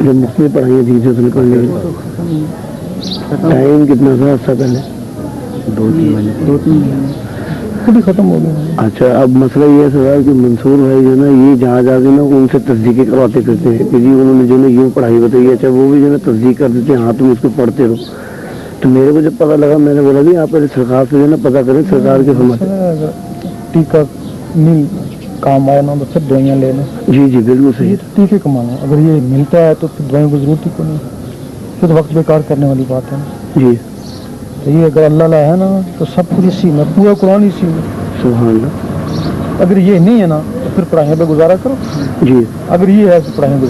جو مختلف پڑھائیاں تھیں جو تم پڑھنے ٹائم کتنا تھا عرصہ پہلے؟ 2-3 مہینے خود ہی ختم ہو گیا. اچھا اب مسئلہ یہ ہے سر کہ منصور بھائی جو ہے نا یہ جہاں جا کے نا ان سے تصدیقیں کرواتے کرتے ہیں کہ جی انہوں نے جو ہے یوں پڑھائی بتائی. اچھا وہ بھی جو ہے نا تصدیق کر دیتے ہیں ہاں تم اس کو پڑھتے رہو. تو میرے کو جب پتا لگا میں نے بولا بھی آپ پہلے سرکار سے جو ہے نا پتا کریں سرکار کے اگر ٹیکہ نہیں کام آیا نا تو پھر دوائیاں لینا. جی جی بالکل صحیح. یہ ٹیکے کمانا اگر یہ ملتا ہے تو پھر دوائیوں کی ضرورت ہی کو نہیں. پھر وقت بیکار کرنے والی بات ہے نا. جی تو یہ اگر اللہ ہے نا تو سب کچھ اسی میں پورا قرآن اسی میں. سبحان اللہ. اگر یہ نہیں ہے نا تو پھر پڑھائیاں پہ گزارا کرو. جی اگر یہ ہے تو پڑھائیاں پہ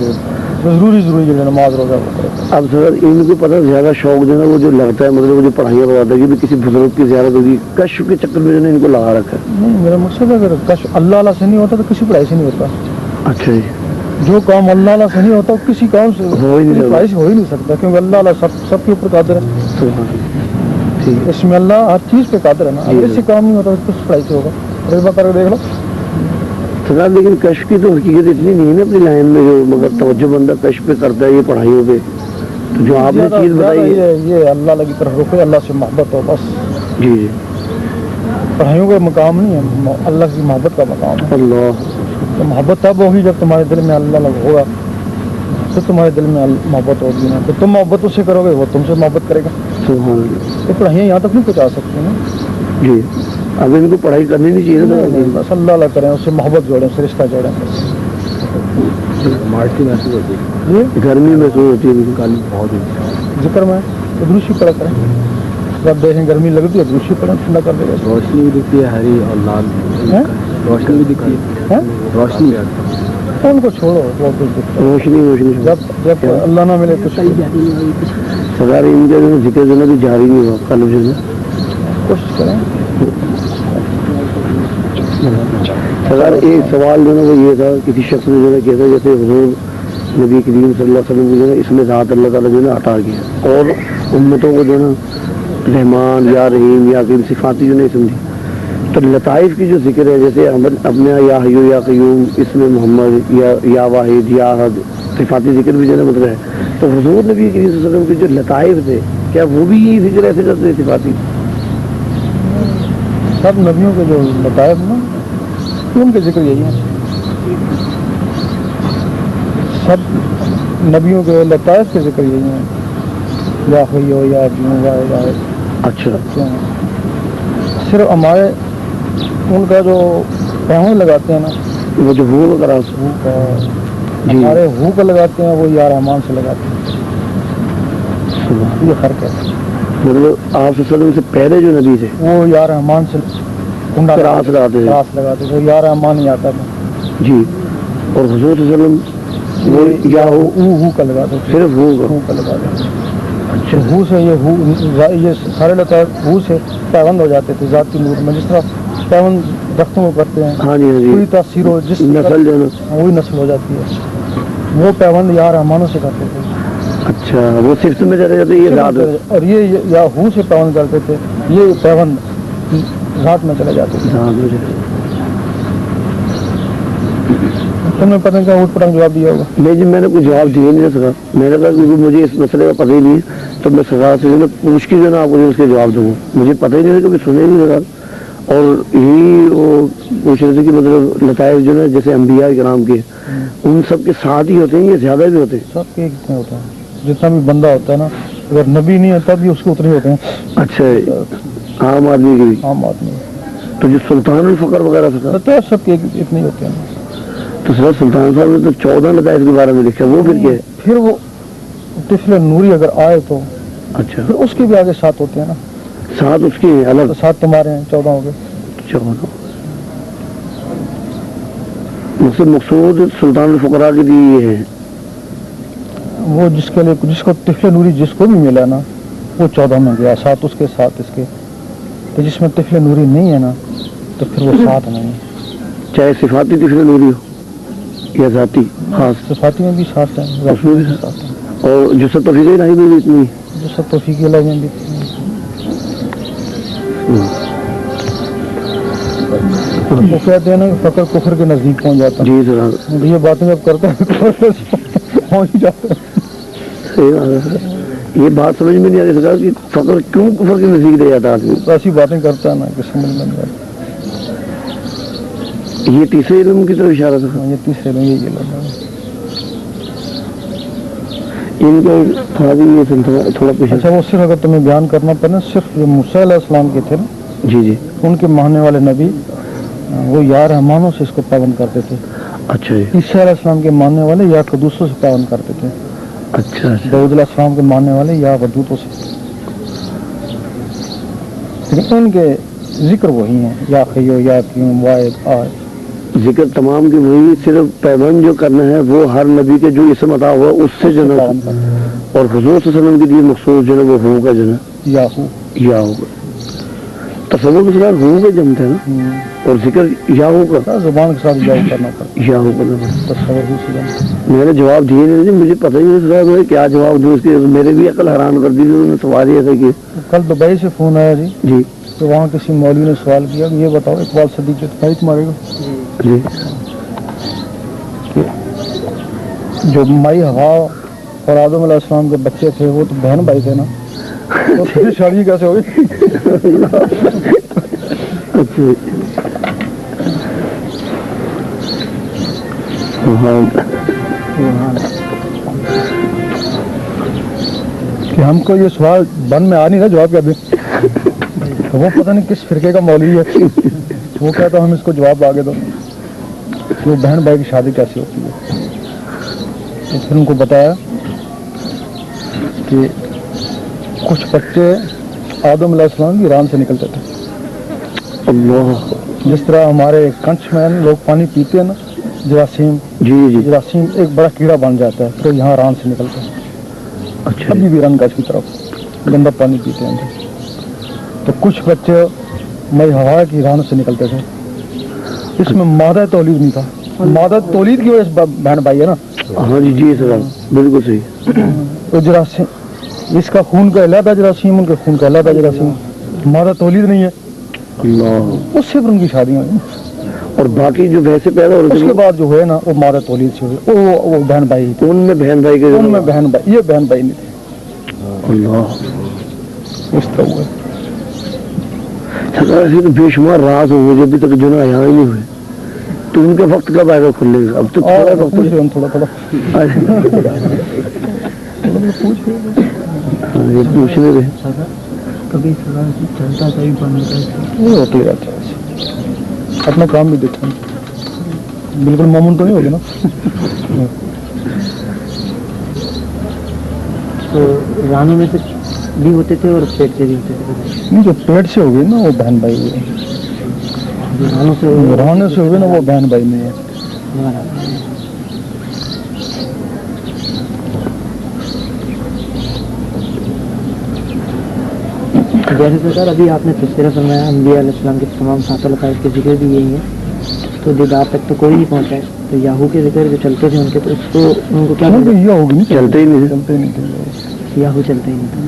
ضروری جو نماز روزہ وہ کرے. اب سر ان کو پتہ زیادہ شوق جو ہے نا وہ جو لگتا ہے مطلب وہ جو پڑھائیاں بتاتا ہے کہ بھی کسی بزرگ کی زیارت ہوگی کشف کے چکر میں جو ہے ان کو لگا رکھا ہے. نہیں میرا مقصد ہے اگر کشف اللہ سے نہیں ہوتا تو کسی پڑھائی سے نہیں ہوتا. اچھا جی. جو کام اللہ سے نہیں ہوتا کسی کام سے پڑھائی سے ہو ہی نہیں سکتا کیونکہ اللہ سب کے اوپر قادر ہے. اس میں اللہ ہر چیز پہ قادر ہے نا. اگر اس سے کام نہیں ہوتا تو کس پڑھائی سے ہوگا. رضا کر کے دیکھ لو سر. لیکن کشف کی تو حقیقت اتنی نہیں ہے نا اپنی لائن میں جو مگر توجہ بندہ کشف پہ کرتا ہے یہ پڑھائیوں پہ. تو جو آپ نے چیز بتائی ہے یہ اللہ کی طرف رخ ہے. اللہ سے محبت ہو بس. جی جی. پڑھائیوں کا مقام نہیں ہے اللہ کی محبت کا مقام ہے. اللہ. تو محبت تب ہوگی جب تمہارے دل میں اللہ ہوگا تو تمہارے دل میں محبت ہوگی نا. تو تم محبت اس سے کرو گے وہ تم سے محبت کرے گا. سبحان اللہ. تو پڑھائیاں یہاں تک نہیں پہنچا سکتی نا. جی. اب ان کو پڑھائی کرنی نہیں چاہیے نا. بس اللہ کریں اس سے محبت جوڑیں اس سے رشتہ جوڑیں. مارچ محسوس ہوتی ہے گرمی محسوس ہوتی ہے بہت ذکر میں دروشی پڑا کریں. جب دیکھیں گرمی لگتی ہے دروشی پڑھیں ٹھنڈا کر دے گا. روشنی بھی دکھتی ہے ہری اور لال. روشنی بھی دکھتی ہے. روشنی ان کو چھوڑو وہ کچھ دکھتا ہے. روشنی جب اللہ نہ ملے کچھ سزار ان کا جو ذکر جو ہے بھی جاری نہیں ہوا کل جو ہے کوشش کریں. سر ایک سوال جو ہے وہ یہ تھا کسی شخص نے جو ہے کہا جیسے حضور نبی کریم صلی اللہ علیہ وسلم جو ہے اس میں ذات اللہ تعالیٰ جو ہے ہٹا گیا اور امتوں کو جو ہے نا رحمان یا رحیم یا کریم صفاتی جو نہیں سمجھی. تو لطائف کی جو ذکر ہے جیسے اپنے یا حیو یا قیوم اس میں محمد یا واحد یا احد صفاتی ذکر بھی جو ہے مطلب ہے. تو حضور نبی کریم صلی اللہ علیہ وسلم کے جو لطائف تھے کیا وہ بھی یہی ذکر ایسے کرتے تھے صفاتی؟ سب نبیوں کے جو لطائف نا ان کے ذکر یہی ہیں. سب نبیوں کے لطائف کے ذکر یہی ہیں. یا حیو یا قیوم یا اچھا. صرف ہمارے ان کا جو پیغام لگاتے ہیں نا وہ جو ہو وغیرہ ہمارے ہو کا لگاتے ہیں وہ یا رحمان سے لگاتے ہیں. یہ فرق ہے. مطلب آپ وسلم سے پہلے جو نبی تھے وہ یا رحمان سے راس لگاتے تھے. یا رحمان ہی آتا تھا. جی. اور حضور صلی اللہ علیہ وسلم وہ یا ہو کا لگاتے تھے. صرف ہو کا لگاتے تھے. اچھا. ہو سے یہ سارے لطائف ہو سے پیوند ہو جاتے تھے ذاتی نور میں. جس طرح پیوند درختوں کو کرتے ہیں ہاں جی کوئی تاثیر ہو جس نسل جو ہے وہی نسل ہو جاتی ہے. وہ پیوند یا رحمانوں سے کرتے تھے. اچھا. وہ صرف میں چلے جاتے یہ ذات اور یہ یا ہو سے پیوند کرتے تھے. یہ پیوند ذات میں چلے جاتے تھے. تم نے پتہ کیا اوٹ پٹنگ جواب دیا ہوگا. نہیں جی میں نے کوئی جواب دیا نہیں سکا. میں نے کہا کیونکہ مجھے اس مسئلے کا پتہ ہی نہیں تو میں سرکار سے پوچھ کے جو ہے نا آپ کو اس کے جواب دوں. مجھے پتہ ہی نہیں تھا کبھی سنے نہیں سکا. اور یہی وہ پوچھ رہے تھے کہ مطلب لطائف جو ہے جیسے انبیاء کرام کے ان سب کے ساتھ ہی ہوتے ہیں یا زیادہ بھی ہوتے ہیں؟ سب کے کتنے ہوتے ہیں. جتنا بھی بندہ ہوتا ہے نا اگر نبی نہیں ہوتا بھی اس کے اتنے ہوتے ہیں. اچھا. عام آدمی کے بھی. عام آدمی. تو جو سلطان الفقر وغیرہ سب کے اتنے ہوتے ہیں. تو سر سلطان صاحب نے تو 14 لطائف کے بارے میں لکھا. وہ پھر کیا ہے؟ پھر وہ طفل نوری اگر آئے تو اچھا پھر اس کے بھی آگے 7 ہوتے ہیں نا. 7 اس کے الگ. 7 تمہارے ہیں 14 ہو گئے. 14. مقصود سلطان الفقراء کے لیے یہ ہے وہ جس کے لیے جس کو طفل نوری جس کو بھی ملا نا وہ 14 میں گیا. 7 اس کے 7 اس کے. تو جس میں طفل نوری نہیں ہے نا تو پھر وہ 7 نہیں. چاہے صفاتی طفل نوری ہو یا ذاتی. ہاں صفاتی میں بھی 7 ہیں. اس میں بھی 7 ہیں. اور جو سب توفیق الہی میں بھی اتنی جو سب توفیق الہی میں بھی وہ کہتے ہیں نا فقر کفر کے نزدیک پہنچ جاتا ہے. جی سر. یہ باتیں جب کرتے ہیں पहुँच ही जाते हैं। सही बात है सर। ये बात समझ में नहीं आ रही सरकार कि फकर क्यों कुफर की नसीब दे जाता आदमी। तो ऐसी बातें करता है ना कि समझ में नहीं आता। ये तीसरे इल्म की तरफ इशारा था। ये तीसरे में यही लगा इनका थोड़ा भी ये थोड़ा पीछे। अच्छा, वो सिर्फ अगर तुम्हें बयान करना पड़े, सिर्फ जो मूसा अलैहिस्सलाम के थे ना, जी जी, उनके मानने वाले नबी वो या रहमानों से इसको पाबंद करते थे। अच्छा जी, ईसा अलैहिस्सलाम के मानने वाले या कदूसों से पाबंद करते थे। अच्छा अच्छा, दाऊद अलैहिस्सलाम के मानने वाले या वदूतों से। लेकिन इनके जिक्र वही हैं, या खयो या क्यों वाइद आज। जिक्र तमाम की वही, सिर्फ पैबंद जो करना है वो हर नबी के जो इसम अता हुआ उससे जो है, और हुजूर सल्लल्लाहु अलैहि वसल्लम के लिए मखसूस जो है वो हूँ का जो है याहू या होगा। तसव्वुर के साथ हूँ के जमते हैं ना, और जिक्र याहू का जुबान के साथ याहू करना पड़ता याहू करना पड़ता। तस्वर से जमता। मैंने जवाब दिए नहीं, मुझे पता ही नहीं सर मैं क्या जवाब दूँ उसके। मेरे भी अकल हैरान कर दी। उन्होंने सवाल ये था कि कल दुबई से फोन आया जी, जी तो वहाँ किसी मौलवी ने सवाल किया कि ये बताओ इकबाल सदीक जो फाइट मारेगा, जी, जो माई हवा और आदम अलैहिस्सलाम के बच्चे थे वो तो बहन भाई थे ना, तो फिर शादी कैसे होगी? अच्छा हाँ, कि हमको ये सवाल बन में आ नहीं रहा जवाब क्या दे। तो वो पता नहीं किस फिरके का मौलवी है, वो कहता हम इसको जवाब आगे दो कि वो बहन भाई की शादी कैसे होती है। तो फिर उनको बताया कि कुछ बच्चे आदम अलैहिस्सलाम की रान से निकलते थे। अल्लाह, जिस तरह हमारे कंच में लोग पानी पीते हैं ना, जरासीम, जी जी, जरासीम एक बड़ा कीड़ा बन जाता है, तो यहाँ रान से निकलता है। अच्छा अभी भी रन की तरफ गंदा पानी पीते हैं। तो कुछ बच्चे मई हवा की रान से निकलते थे। इसमें मादा तौलीद नहीं था, मादा तौलीद की वजह से बहन भाई है ना। हाँ जी जी सर, बिल्कुल सही। तो जरासीम, इसका खून का अलहदा जरासीम, उनके खून का अलहदा जरासीम, मादा तौलीद नहीं है, अल्लाह, उससे फिर उनकी शादियाँ हुई। और बाकी जो भैंसे पैदा हो रहे उसके थे बाद जो हुए ना वो मादा तौलीद से हुए, वो बहन भाई थे। उनमें बहन भाई के उनमें बहन भाई, ये बहन भाई नहीं थे। अल्लाह, इस तरह हुए। सरकार ऐसे तो बेशुमार राज हो गए अभी तक जो ना यहाँ ही नहीं हुए। तो उनके वक्त कब आएगा खुलने का? अब तो थोड़ा वक्त थोड़ा थोड़ा ये पूछने रहे कभी चलता कभी बंद नहीं होती रहता है। अपना काम भी देखा, बिल्कुल मामून तो नहीं होगा ना। तो रानों में से भी होते थे और पेट से भी होते थे। नहीं, जो पेट से हो गई ना वो बहन भाई हुए, रानों से हो गए ना वो बहन भाई नहीं है। जैसे सरकार अभी आपने तस्वीर फरमाया अंबिया अलैहिस्सलाम के तमाम सात लताइफ के जिक्र भी यही है, तो दीदार तक तो कोई नहीं पहुंचा है। तो याहू के जिक्र जो चलते थे उनके, तो उसको उनको क्या ये होगी नहीं, चलते ही नहीं, चलते ही नहीं थे। याहू चलते ही नहीं था।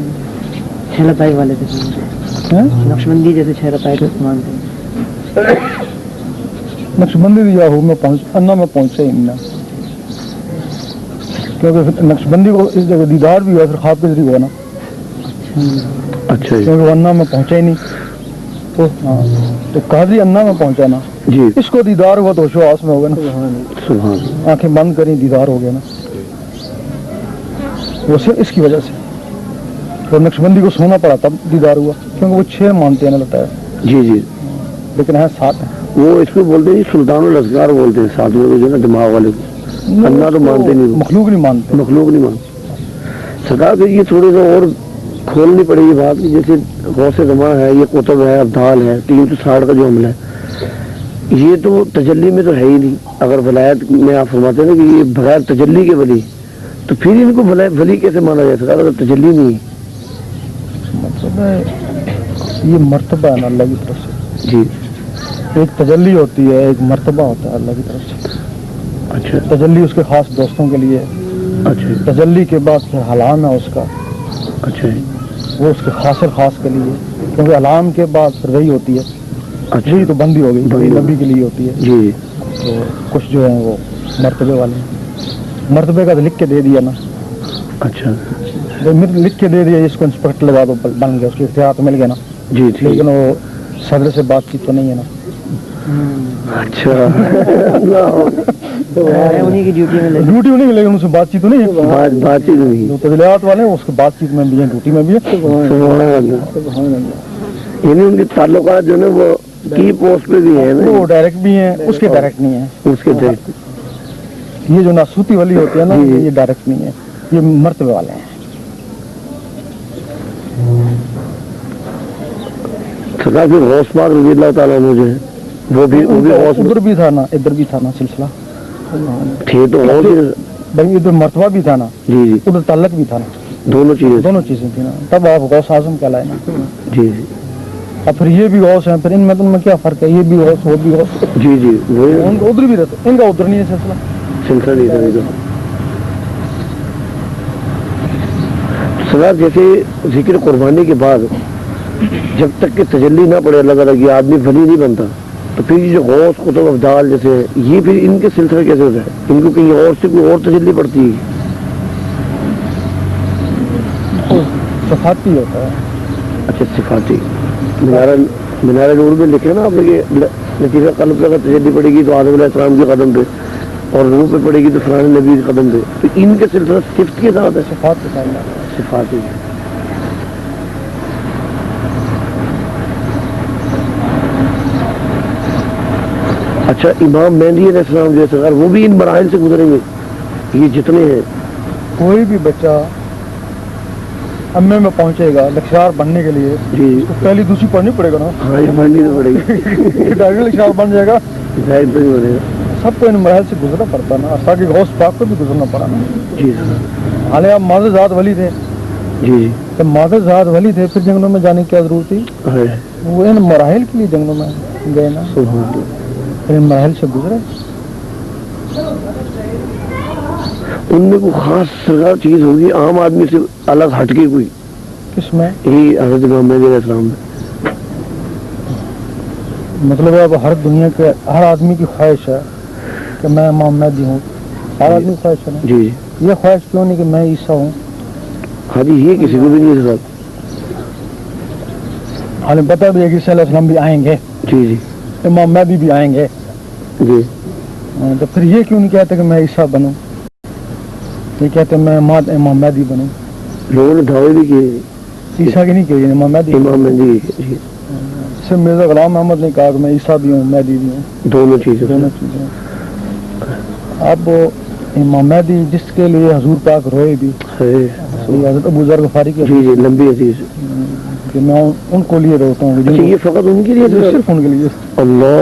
छह लताइफ वाले थे नक्शबंदी जैसे छह लताइफ मानते हैं। नक्शबंदी भी याहू में अन्ना में पहुंचे ही नहीं, क्योंकि नक्शबंदी को इस जगह दीदार भी हुआ, फिर ख्वाब के जरिए हुआ ना। अच्छा जी, क्योंकि अन्ना में पहुंचा ही नहीं। तो हाँ, तो काजी अन्ना में पहुंचा ना जी, इसको दीदार हुआ तो होशो आस में हो गया ना। सुभान, आंखें बंद करी दीदार हो गया ना, वो सिर्फ इसकी वजह से। तो नक्शबंदी को सोना पड़ा तब दीदार हुआ, क्योंकि वो 6 मानते हैं ना लगता है, जी जी। लेकिन है 7 है। वो इसको बोलते हैं सुल्तानुल असगार बोलते हैं साथियों को, जो ना दिमाग वाले को। अन्ना तो मानते नहीं, मखलूक नहीं मानते, मखलूक नहीं मानते। सरकार को ये थोड़ी सा और खोलनी पड़ेगी बात कि जैसे गौसे जमा है, ये कुतुब है, अब्दाल है, 360 का जो हमला है, ये तो तजल्ली में तो है ही नहीं। अगर वलायत में आप फरमाते हैं ना कि ये बगैर तजल्ली के वली, तो फिर इनको वली कैसे माना जाए सरकार अगर तजल्ली नहीं है? मतलब ये मर्तबा है ना अल्लाह की तरफ से जी, एक तजल्ली होती है, एक मर्तबा होता है अल्लाह की तरफ से। अच्छा तजल्ली उसके खास दोस्तों के लिए, अच्छा तजल्ली के बाद फिर हलाम है उसका, अच्छा वो उसके खास के लिए, क्योंकि हलाम के बाद फिर वही होती है। अच्छा वही तो बंदी हो गई, वही नबी के लिए होती है। जी, तो कुछ जो है वो मर्तबे वाले हैं। मरतबे का तो लिख के दे दिया ना, अच्छा जब लिख के दे दिया इसको इंस्पेक्टर लगा दो बन गया, उसके इख्तियार मिल गया ना, जी ठीक, लेकिन वो सदर से बातचीत तो नहीं है ना। अच्छा तो उन्हीं की ड्यूटी में ड्यूटी में नहीं, लेकिन उनसे बातचीत तो नहीं है, बातचीत नहीं, जो तजलियात वाले हैं उसकी बातचीत में भी है, ड्यूटी में भी है। यानी उनके ताल्लुकात जो है ना वो की पोस्ट पे भी है ना, वो डायरेक्ट भी हैं, उसके डायरेक्ट नहीं है। उसके डायरेक्ट, ये जो नासूती वाली होती है ना, ये डायरेक्ट नहीं है, ये मर्तबे वाले हैं। सरकार फिर गौस पाक रज़ी अल्लाह ताला मुझे वो भी गौस उधर भी था ना, इधर भी था ना सिलसिला, थे तो और भाई इधर मर्तबा भी था ना, जी जी उधर ताल्लुक भी था ना, दोनों चीजें थी ना, तब आप गौस आजम कहलाए ना। जी जी अब फिर ये भी गौस है, फिर इनमें तो उनमें क्या फर्क है, ये भी गौस वो भी गौस, जी जी वही उधर भी रहते, इनका उधर नहीं है सिलसिला। सिलसिला नहीं था। सरकार जैसे जिक्र कुर्बानी के बाद जब तक कि तजल्ली ना पड़े अल्लाह ताला की आदमी वली नहीं बनता, तो फिर ये जो गौस कुतुब अब्दाल जैसे ये फिर इनके सिलसिले कैसे होता है, इनको कहीं और से कोई और तजल्ली पड़ती है? सफाती होता है। अच्छा सिफाती, मीनार नूर में लिखे ना आपने कि नतीजा कल्ब पे अगर तजल्ली पड़ेगी तो आदम अलैहिस्सलाम के कदम पे, और रूह पे पड़ेगी तो फलाने नबी के कदम पे, तो इनके सिलसिला सिफ्त के साथ है, सिफात के साथ सिफाती। अच्छा इमाम मेहदी अलैहिस्सलाम जो है सरकार वो भी इन मराहिल से गुजरेंगे, ये जितने हैं? कोई भी बच्चा अम्मे में पहुंचेगा लक्षार बनने के लिए, जी तो पहली दूसरी पढ़नी पड़ेगा ना, हाँ ये पढ़नी तो पड़ेगी, डायरेक्ट लक्षार बन जाएगा, जाहिर तो नहीं बनेगा। सबको इन मराहिल से गुजरना पड़ता ना, ताकि गौस पाक को भी गुजरना पड़ा ना। जी सर, हाले आप मादर ज़ात वली थे, जी जी जब मादर ज़ात वली थे फिर जंगलों में जाने की क्या जरूरत थी, है, वो इन मराहिल के लिए जंगलों में गए ना, सुभान अल्लाह। फिर इन मराहिल से गुजरे। उनमें कोई खास सरकार चीज होगी आम आदमी से अलग हटके कोई, किसमें यही हजरत इमाम मेहदी अलैहिस्सलाम में? मतलब अब हर दुनिया के हर आदमी की ख्वाहिश है कि मैं इमाम मेहदी हूँ, हर आदमी की ख्वाहिश है ना। जी जी ये ख्वाहिश क्यों नहीं कि मैं ईसा हूँ? हाँ जी, ये किसी को भी नहीं है साहब। हमें पता भी है कि ईसा अलैहिस्सलाम भी आएंगे, जी जी इमाम मेहदी भी आएंगे, जी, तो फिर ये क्यों नहीं कहते कि मैं ईसा बनूं, ये कहते मैं इमाम मेहदी बनूं। लोगों ने दावे भी किए, ईसा की नहीं कही, इमाम मेहदी। इमाम मेहदी जी, सिर्फ मिर्जा गुलाम अहमद ने कहा कि मैं ईसा भी हूँ मेहदी भी हूँ, दोनों चीजें। दोनों चीजें। अब इमाम मेहदी जिसके लिए हुजूर पाक रोए भी, है, हज़रत अबू ज़र गफ़ारी के, जी जी लंबी हदीस। कि मैं उनको लिए रोता हूँ, अच्छा ये फकत उनके लिए था? सिर्फ उनके लिए। अल्लाह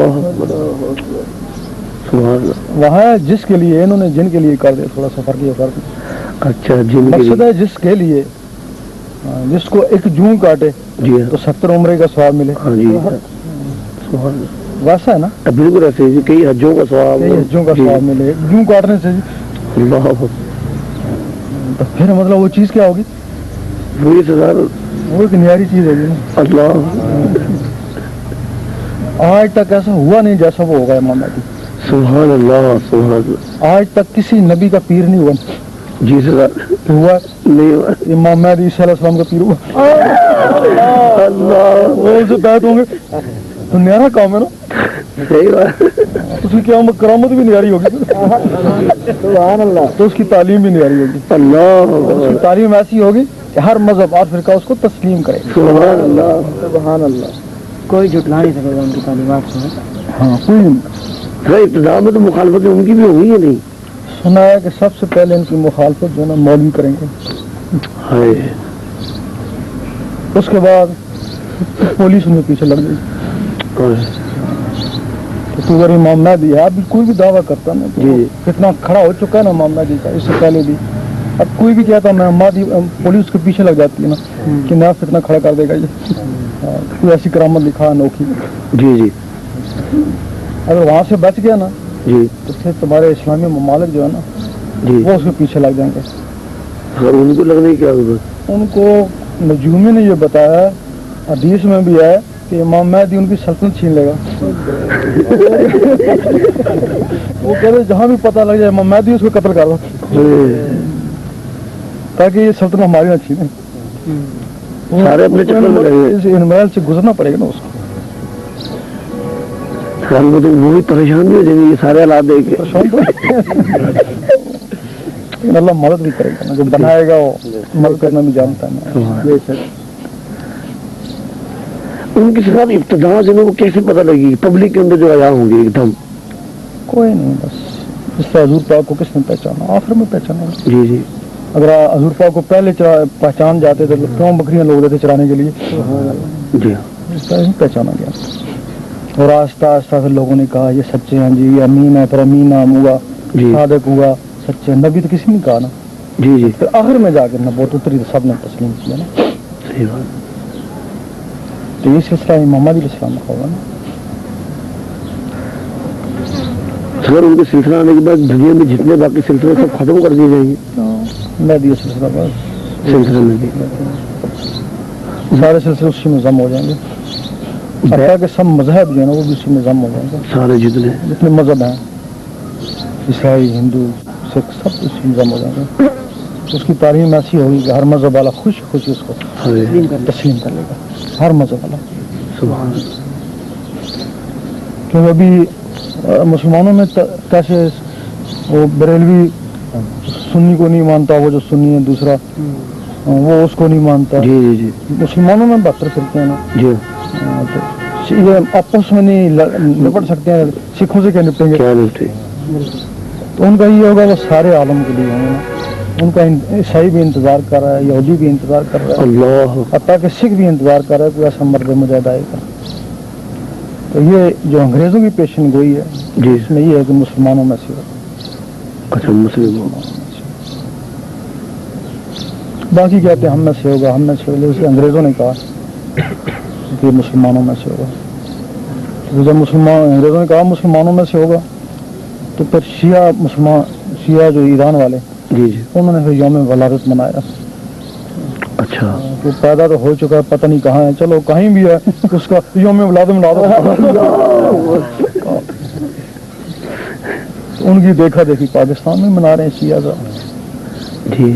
सुभान अल्लाह। वहाँ जिसके लिए इन्होंने जिनके लिए कर दिया, थोड़ा सा फर्क ये फर्क। अच्छा जिन के मकसद लिए, है जिसके लिए, जिसको एक जूं काटे जी हाँ, तो 70 उम्रे का स्वाब मिले, हाँ जी सुभान अल्लाह। वैसा है ना, बिल्कुल ऐसे ही कई हज्जों का सवाब, कई हज्जों का स्वाब मिले जूं काटने से। अल्लाह तो फिर मतलब वो चीज़ क्या होगी, वही सरकार, वो एक न्यारी चीज़ होगी ना। अल्लाह। आज तक ऐसा हुआ नहीं जैसा वो होगा इमाम मेहदी। सुभान अल्लाह सुभान अल्लाह। आज तक किसी नबी का पीर नहीं हुआ, जी सरकार हुआ नहीं हुआ, इमाम मेहदी ईसा अलैहिस्सलाम का पीर हुआ। अल्लाह वो उनसे बैत होंगे तो न्यारा काम है ना, सही बात, उसकी करामत भी न्यारी होगी, सुभान अल्लाह, तो उसकी तालीम भी न्यारी होगी। अल्लाह उसकी तालीम ऐसी होगी कि हर मजहब और फिरका उसको तस्लीम करे। सुभान अल्लाह सुभान अल्लाह, कोई झुटला नहीं सकेगा उनकी तालीमात को। हाँ कोई नहीं। भाई इब्तिदा में तो मुखालफतें उनकी भी हुई है नहीं? सुना है कि सबसे पहले इनकी मुखालफत जो है ना मौलवी करेंगे, हाय, उसके बाद पुलिस उनके पीछे लग गई। तो अगर इमाम मेहदी है, अभी कोई भी दावा करता ना, तो जी। कितना खड़ा हो चुका है ना इमाम मेहदी का, इससे पहले भी। अब कोई भी कहता मैं मेहदी, पुलिस के पीछे लग जाती है ना कि नया फितना खड़ा कर देगा ये, कोई ऐसी करामत दिखा अनोखी। जी जी अगर वहाँ से बच गया ना जी तो फिर तुम्हारे इस्लामी ममालिक जो है ना जी, वो उसके पीछे लग जाएंगे। और उनको लगने की क्या जरूरत? उनको नजूमी ने ये बताया, हदीस में भी है कि इमाम मेहदी उनकी सल्तनत छीन लेगा। وہ کہہ رہے جہاں بھی پتہ لگ جائے امام مہدی اس کو قتل کر دو تاکہ یہ سلطنت ہماری نہ چھینے. سارے اپنے چکر میں لگے ہوئے. اس انوائل سے گزرنا پڑے گا نا اس کو. وہ بھی پریشان بھی ہو جائیں گے یہ سارے حالات دیکھ کے. اللہ مدد بھی کرے گا نا, جو بنائے گا وہ مدد کرنا بھی جانتا ہے. ان کے ساتھ ابتدا جو ہے وہ کیسے پتہ لگی پبلک کے اندر جو آیا ہوں گے ایک دم؟ کوئی نہیں, بس اس سے حضور پاک کو کس نے پہچانا, آخر میں پہچانا. جی جی. اگر حضور پاک کو پہلے پہچان جاتے تھے کیوں بکریاں لوگ دیتے چرانے کے لیے؟ جی اس طرح ہی پہچانا گیا. اور آہستہ آہستہ پھر لوگوں نے کہا یہ سچے ہیں جی, یہ امین ہے, پھر امین نام ہوا, صادق ہوا, سچے. نبی تو کسی نے کہا نا. جی جی. پھر آخر میں جا کے نبوت اتری تو سب نے تسلیم کیا نا. صحیح بات. تو یہ سلسلہ محمد علیہ السلام کا ہوگا نا. اگر ان کے سلسلہ آنے کے بعد دنیا میں جتنے باقی سلسلے سب ختم کر دیے جائیں گے. مہدی سلسلہ بس سلسلہ میں سارے سلسلے اسی میں ضم ہو جائیں گے. حتیٰ کہ سب مذہب جو ہے نا وہ بھی اسی میں ضم ہو جائیں گے. سارے جتنے مذہب ہیں, عیسائی, ہندو, سکھ, سب اسی میں ضم ہو جائیں گے. اس کی تعلیم ایسی ہوگی کہ ہر مذہب والا خوش خوشی اس کو تسلیم کر لے گا, ہر مذہب والا. سبحان. کیونکہ ابھی مسلمانوں میں کیسے وہ بریلوی سنی کو نہیں مانتا, وہ جو سنی ہے دوسرا وہ اس کو نہیں مانتا. جی جی جی. مسلمانوں میں 72 فرقے ہیں نا. جی. تو یہ آپس میں نہیں نپٹ سکتے ہیں, سکھوں سے کیا نپٹیں گے؟ تو ان کا یہ ہوگا وہ سارے عالم کے لیے ہوں گے نا. ان کا عیسائی بھی انتظار کر رہا ہے, یہودی بھی انتظار کر رہا ہے, اللہ, حتیٰ کہ سکھ بھی انتظار کر رہا ہے کوئی ایسا مرد مجاہد آئے گا. تو یہ جو انگریزوں کی پیشن گوئی ہے جی, اس میں یہ ہے کہ مسلمانوں میں سے ہوگا. اچھا مسلمانوں باقی کہتے ہیں ہم میں سے ہوگا, ہم میں سے ہوگا. اسے انگریزوں نے کہا کہ مسلمانوں میں سے ہوگا. تو جب انگریزوں نے کہا مسلمانوں میں سے ہوگا تو پھر شیعہ جو ایران والے جی جی انہوں نے پھر یوم ولادت منایا. اچھا. تو پیدا تو ہو چکا ہے, پتہ نہیں کہاں ہے, چلو کہیں بھی ہے اس کا یوم ولادت منا دو. ان کی دیکھا دیکھی پاکستان میں منا رہے ہیں شیعہ کا. جی.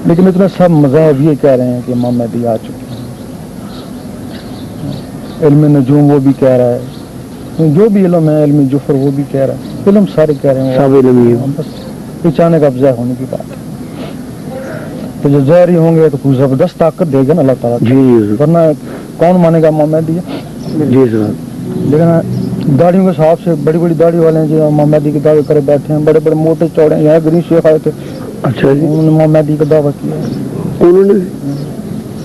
لیکن اتنا سب مذاہب یہ کہہ رہے ہیں کہ امام مہدی آ چکے ہیں. علم نجوم وہ بھی کہہ رہا ہے, جو بھی علم ہے, علم جفر وہ بھی کہہ رہا ہے, علم سارے کہہ رہے ہیں سب علم ہی ہے. بس پہچانے کا افزا ہونے کی بات ہے. تو جو ظاہری ہوں گے تو کوئی زبردست طاقت دے گا نا اللہ تعالیٰ. جی ورنہ کون مانے گا امام مہدی؟ جی سر. لیکن داڑھیوں کے حساب سے بڑی بڑی داڑھی والے ہیں جو امام مہدی کے دعوے کرے بیٹھے ہیں, بڑے بڑے موٹے چوڑے. یہاں گرین شیخ آئے تھے, اچھا جی, انہوں نے امام مہدی کا دعویٰ کیا. انہوں نے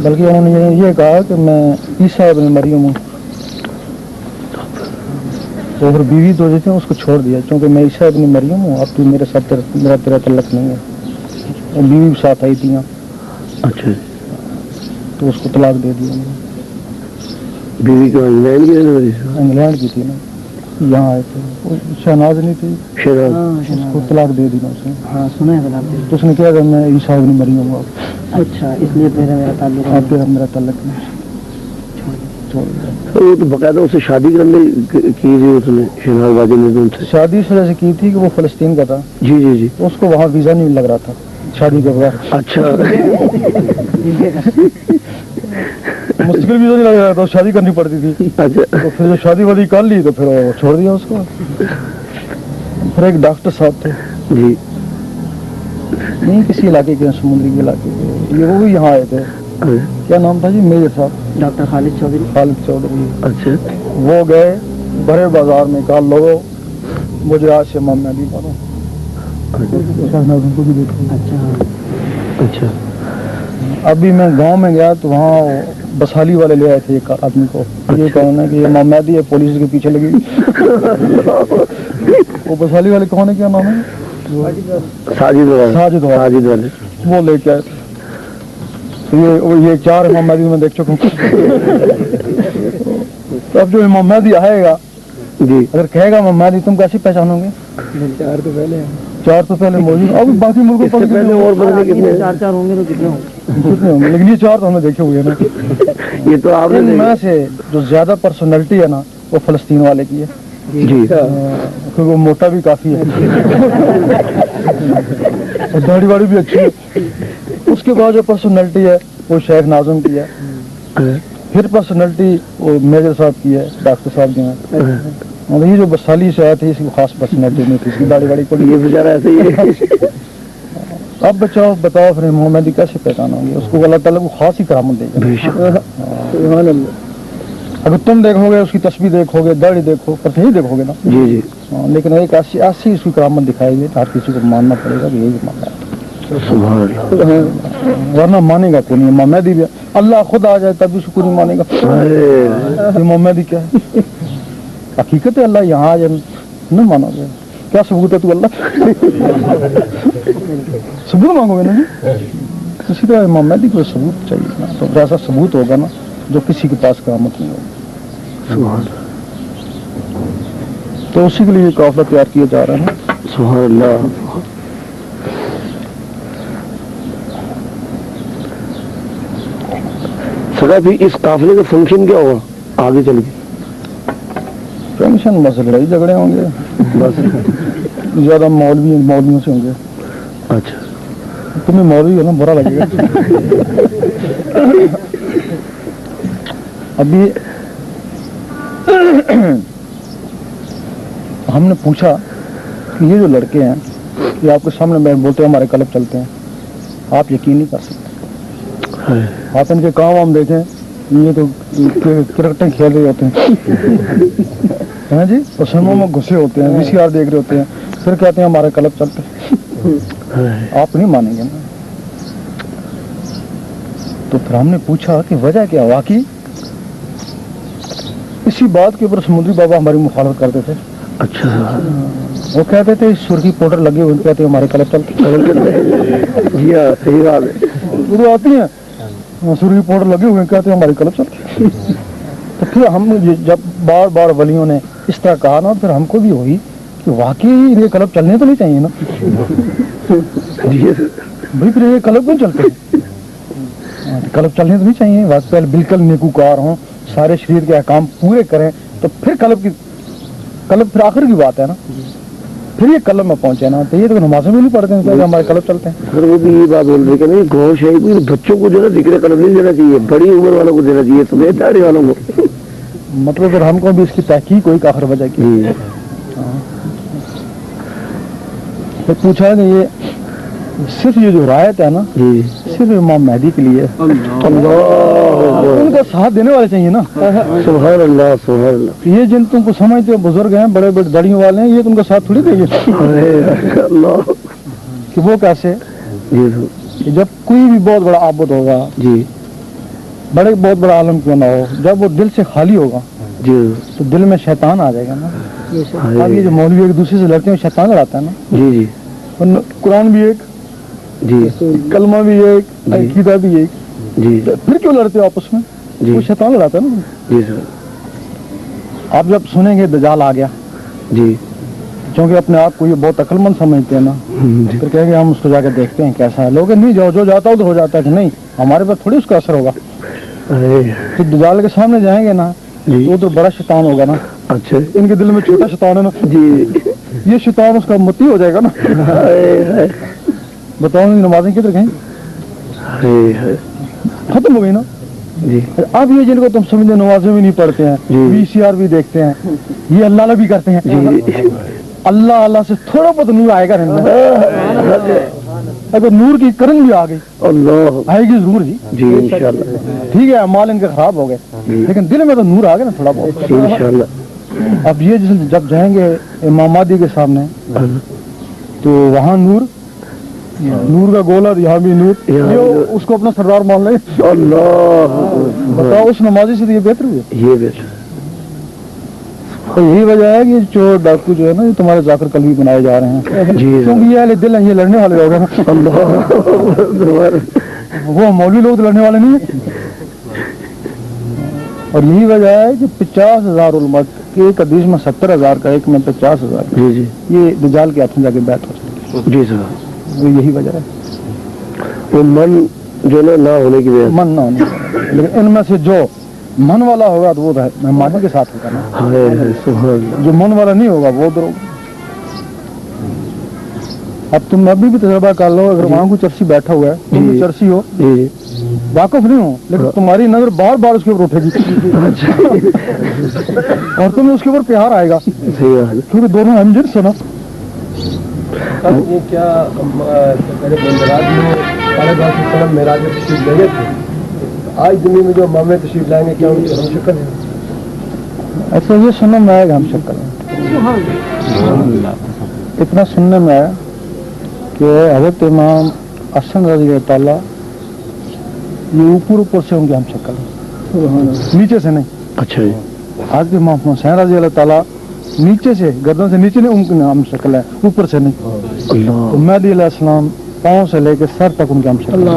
بلکہ انہوں نے یہ کہا کہ میں عیسیٰ ابن مریم ہوں. تو پھر بیوی تو جو تھی اس کو چھوڑ دیا, کیونکہ میں عیسیٰ ابن مریم ہوں, اب تو میرے ساتھ میرا تیرا تعلق نہیں ہے. اور بیوی بھی ساتھ آئی تھی. اچھا, تو اس کو طلاق دے دیا. بیوی کو انگلینڈ کی انگلینڈ کی تھی نا, یہاں آئے تھے. شہناز نہیں تھی, اس کو طلاق دے دی نا اس نے. ہاں سنا ہے طلاق. تو اس نے کیا کہ میں عیسیٰ ابن مریم ہوں. اچھا, اس لیے میرا تعلق میرا تعلق نہیں. وہ تو باقاعدہ اسے شادی کرنے کی تھی اس نے, شہناز باجی نے ان سے شادی اس وجہ سے کی تھی کہ وہ فلسطین کا تھا. جی جی جی. اس کو وہاں ویزا نہیں لگ رہا تھا شادی کے بعد. اچھا. مستقل ویزا نہیں لگ رہا تھا, شادی کرنی پڑتی تھی. اچھا. تو پھر جو شادی وادی کر لی تو پھر وہ چھوڑ دیا اس کو. پھر ایک ڈاکٹر صاحب تھے جی, نہیں کسی علاقے کے, سمندری کے علاقے کے, یہ وہ بھی یہاں آئے تھے. کیا نام تھا جی؟ میجر صاحب, ڈاکٹر خالد چودھری. اچھا. وہ گئے بڑے بازار میں, کہا لوگوں مجھے آج سے امام مہدی بنو. اچھا. ابھی میں گاؤں میں گیا تو وہاں بسالی والے لے آئے تھے ایک آدمی کو. یہ کہنا ہے کہ امام مہدی ہے, پولیس کے پیچھے لگی. وہ بسالی والے کون ہے, کیا نام ہے؟ ساجد والے. وہ لے کے آئے. یہ 4 امام مہدی میں دیکھ چکا ہوں. اب جو امام مہدی آئے گا جی, اگر کہے گا امام مہدی تم کیسے پہچانو گے؟ 4 تو پہلے موجود, اب باقی ملکوں پر پہلے اور بندے کتنے 4 ہوں گے تو کتنے ہوں گے, لیکن یہ 4 تو ہمیں دیکھے ہوئے نا. یہ تو آپ ان میں سے جو زیادہ پرسنالٹی ہے نا वो फ़लस्तीन वाले की है जी क्योंकि वो मोटा भी काफ़ी है और दाढ़ी वाड़ी भी अच्छी है। उसके बाद जो पर्सनैलिटी है वो शेख नाज़म की है, फिर पर्सनैलिटी वो मेजर साहब की है, डॉक्टर साहब जो हैं। और ये जो बसाली से आए थे इसकी खास पर्सनैलिटी नहीं थी, इसकी दाढ़ी वाड़ी को ये बेचारा ऐसे ही है। अब बताओ फिर मोहम्मदी कैसे पहचान होंगे, उसको अल्लाह ताला को खास ही करामत देगा। अगर तुम देखोगे उसकी तस्वीर देखोगे, दाढ़ी देखो, पर नहीं देखोगे ना। जी जी लेकिन एक ऐसी उसकी करामत दिखाई गई, हर किसी को मानना पड़ेगा कि यही मानना है, सुभान अल्लाह। वरना मानेगा कोई नहीं। मोहम्मदी भी अल्लाह खुद आ जाए तब भी उसको नहीं मानेगा। ये मोहम्मदी क्या है? हकीकत है अल्लाह यहाँ आ जाए नहीं मानोगे, क्या सबूत है? तू अल्लाह सबूत मांगोगे ना जी। इसी तरह मोहम्मदी को सबूत चाहिए ना, तो ऐसा सबूत होगा ना जो किसी के पास करामत नहीं होगी। सुभान तो उसी के लिए काफिला तैयार किया जा रहा है ना। सुभान अल्लाह। सर भी इस काफिले का फंक्शन क्या होगा आगे चल के? फंक्शन बस लड़ाई झगड़े होंगे, बस ज्यादा मौलवियों से होंगे। अच्छा तुम्हें मौलवी हो ना, बुरा लगेगा। अभी हमने पूछा कि ये जो लड़के हैं ये आपके सामने मैं बोलते हैं हमारे क्लब चलते हैं, आप यकीन नहीं कर सकते। आप इनके काम हम देखें, ये तो क्रिकेट खेल रहे होते हैं जी, और समूह में घुसे होते हैं, VCR देख रहे होते हैं, फिर कहते हैं हमारे क्लब चलते हैं। आप नहीं मानेंगे ना। तो फिर हमने पूछा कि वजह क्या? वाकई इसी बात के ऊपर समुद्री बाबा हमारी मुखालफत करते थे। अच्छा वो कहते थे सुर्खी पाउडर लगे हुए, कहते हैं हमारे क्लब चलते। सही बात है। वो आती है सुर्खी पाउडर लगे हुए, कहते हैं हमारे क्लब चलते। तो फिर हम जब बार बार वलियों ने इस तरह कहा ना, फिर हमको भी हुई कि वाकई ये क्लब चलने तो नहीं चाहिए ना भाई, फिर ये क्लब क्यों चलते हैं? क्लब चलने तो नहीं चाहिए। वाकई बिल्कुल नेकूकार हों, सारे शरीयत के अहकाम पूरे करें, तो फिर क्लब फिर आखिर की बात है ना। फिर ये क्लब में पहुंचे ना, तो ये तो नमाज़ें भी नहीं पढ़ते हैं, तो हमारे क्लब चलते हैं। सर वो भी ये बात बोल रहे कि नहीं, घोष है कि बच्चों को जो है जिक्र क्लब नहीं देना चाहिए, बड़ी उम्र वालों को देना चाहिए, सफेद दाढ़ी वालों को। मतलब फिर हमको भी इसकी तहकीक कोई आखिर वजह की। फिर पूछा कि ये सिर्फ ये जो रायत है ना, सिर्फ इमाम मेहदी के लिए। उनका साथ देने वाले चाहिए ना। सुभान अल्लाह सुभान अल्लाह। ये जिन तुमको समझते हो बुजुर्ग हैं, बड़े बड़े दाढ़ियों वाले हैं, ये तुमका साथ थोड़ी देंगे। कि वो कैसे? कि जब कोई भी बहुत बड़ा आबद होगा जी, बहुत बड़ा आलम क्यों ना हो, जब वो दिल से खाली होगा जी, तो दिल में शैतान आ जाएगा ना। अब ये जो मौलवी एक दूसरे से लड़ते हैं, शैतान लड़ाता है ना। जी जी कुरान भी एक जी, कलमा भी एक, अकीदा भी एक जी, फिर क्यों लड़ते हो आपस में? वो शैतान लड़ाता है ना। जी सर। आप जब सुनेंगे दजाल आ गया जी, क्योंकि अपने आप को ये बहुत अक्लमंद समझते हैं ना, फिर कहेंगे हम उसको जाकर देखते हैं कैसा है। लोग नहीं जाओ, जो जाता उधर हो जाता है कि नहीं, हमारे पर थोड़ी उसका असर होगा। फिर दजाल के सामने जाएंगे ना, तो तो बड़ा शैतान होगा ना। अच्छा, इनके दिल में छोटा शैतान है ना जी, ये शैतान उसका मुत्ती हो जाएगा ना। बताओ नमाजें किधर गई? खत्म हो गई ना जी। अब ये जिनको तुम समझते नमाजें भी नहीं पढ़ते हैं, VCR भी देखते हैं, ये अल्लाह भी करते हैं, अल्लाह से थोड़ा बहुत नूर आएगा रहना। अगर नूर की करन भी आ गई, अल्लाह आएगी जरूर जी इंशाल्लाह। ठीक है, माल इनके खराब हो गए, लेकिन दिल में तो नूर आ गया ना थोड़ा बहुत इंशाल्लाह। अब ये जब जाएंगे इमाम महदी के सामने, तो वहाँ नूर का गोला, यहाँ भी नूर, उसको अपना सरदार मान ले। अल्लाह, बताओ उस नमाजी से तो ये बेहतर हुए। ये बेहतर। तो यही वजह है कि चोर डाकू जो है ना, ये तुम्हारे जाकर कलवी बनाए जा रहे हैं जी, क्योंकि ये वाले दिल हैं, ये लड़ने वाले लोग हैं ना। वो मौलवी लोग तो लड़ने वाले नहीं है। और यही वजह है कि 50,000 उलमा के एक हदीस में 70,000 का, एक में 50,000 जी जी, ये दजाल के हाथ में जाके बैठ हो सकती जी सर। यही वजह है, वो मन जो ना होने की वजह, मन ना होने की। लेकिन इनमें से जो من वाला होगा तो वो मेहमानी के साथ होगा ना, सुभान अल्लाह। जो मन वाला नहीं होगा वो उधर होगा। अब तुम अभी भी तजर्बा कर लो, अगर वहाँ कोई चर्सी बैठा हुआ है, तुम भी चर्सी हो, वाकफ नहीं हो, लेकिन तुम्हारी नजर बार बार उसके ऊपर उठेगी और तुम्हें उसके ऊपर प्यार आएगा, क्योंकि दोनों हमजन सुना। ये क्या मेराज में तशरीफ ले गए थे, आज दुनिया में जो मामे तशरीफ लाएंगे क्या उनकी हम शक्ल है? ऐसा ये सुनने में आएगा हम शक्ल है, इतना सुनने में आया कि हज़रत इमाम हसन रज़ी अल्लाह ताला ये ऊपर से उनकी हम शक्ल है, नीचे से नहीं। अच्छा जी। आज के इमाम हुसैन रज़ी अल्लाह ताला नीचे से, गर्दन से नीचे नहीं, उनकी हम शक्ल है, ऊपर से नहीं। तो मेहदी अलैहिस्सलाम पाँव से लेकर सर तक उनकी हम शक्ल है,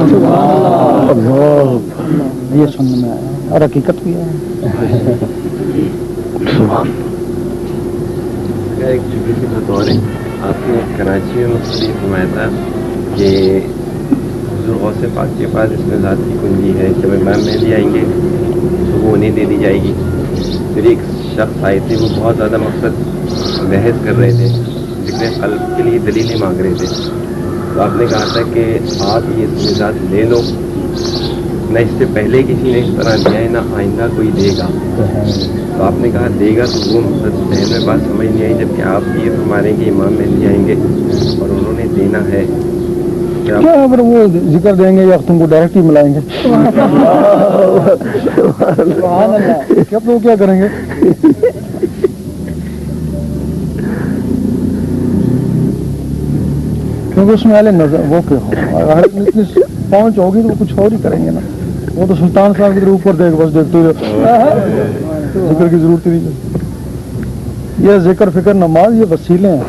ये सुनने में आया और हकीकत भी है। एक छोटी सी बतौर है, आपने कराची में मुख्तलिफ फरमाया था कि हुज़ूर गौसे पाक के पास इसमें ज़ात की कुंजी है, जब इमाम मेहदी आएंगे तो वो उन्हें दे दी जाएगी। फिर एक शख्स आए थे, वो बहुत ज़्यादा मकसद बहस कर रहे थे, ज़िक्र क़ल्ब के लिए दलीलें मांग रहे थे। तो आपने कहा था कि आप ये इसमें ज़ात ले लो, न इससे पहले किसी ने इस तरह दिया है, ना आइंदा कोई देगा। तो आपने कहा देगा, तो वो जहन में बात समझ नहीं आई, जबकि आप ये फरमा रहे हैं कि इमाम मेहदी आएंगे और उन्होंने देना है। क्या अगर वो जिक्र देंगे या तुमको डायरेक्ट ही मिलाएंगे? क्या तो क्या करेंगे? क्योंकि उसमें वाले नजर वो क्यों हो, अगर इतनी पहुंच होगी तो कुछ और ही करेंगे ना। वो तो सुल्तान साहब के ऊपर देख, बस देखते हुए जिक्र की जरूरत ही नहीं। ये जिक्र फिक्र नमाज ये वसीले हैं,